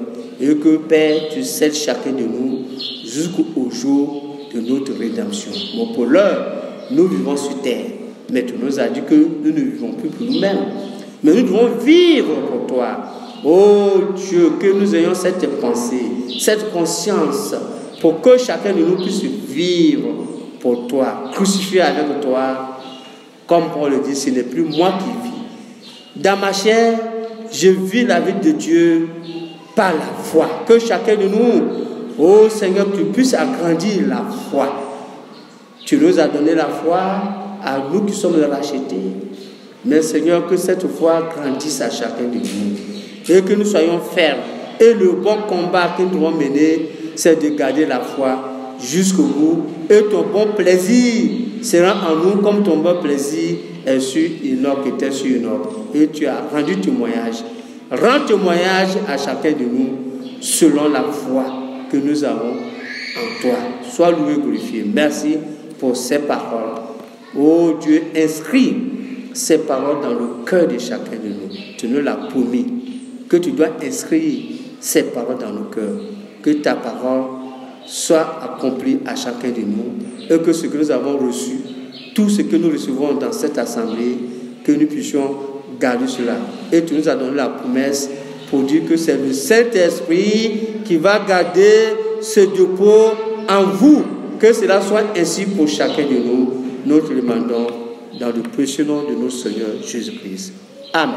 et que Père, tu cèdes chacun de nous jusqu'au jour de notre rédemption. Bon, pour l'heure, nous vivons sur terre, mais tu nous as dit que nous ne vivons plus pour nous-mêmes, mais nous devons vivre pour toi. Oh Dieu, que nous ayons cette pensée, cette conscience, pour que chacun de nous puisse vivre pour toi, crucifié avec toi. Comme Paul le dit, ce n'est plus moi qui vis. Dans ma chair, je vis la vie de Dieu par la foi. Que chacun de nous, oh Seigneur, tu puisses agrandir la foi. Tu nous as donné la foi à nous qui sommes rachetés. Mais Seigneur, que cette foi grandisse à chacun de nous. Et que nous soyons fermes. Et le bon combat que nous devons mener, c'est de garder la foi jusqu'au bout. Et ton bon plaisir sera en nous comme ton bon plaisir est sur Enoch, était sur Enoch. Et tu as rendu témoignage. Rends témoignage à chacun de nous selon la foi que nous avons en toi. Sois loué, glorifié. Merci pour ces paroles. Oh Dieu, inscris ces paroles dans le cœur de chacun de nous. Tu nous l'as promis que tu dois inscrire ces paroles dans nos cœurs. Que ta parole soit accomplie à chacun de nous et que ce que nous avons reçu, tout ce que nous recevons dans cette assemblée, que nous puissions garder cela. Et tu nous as donné la promesse pour dire que c'est le Saint-Esprit qui va garder ce dépôt en vous. Que cela soit ainsi pour chacun de nous. Nous te demandons dans le précieux nom de notre Seigneur Jésus-Christ. Amen.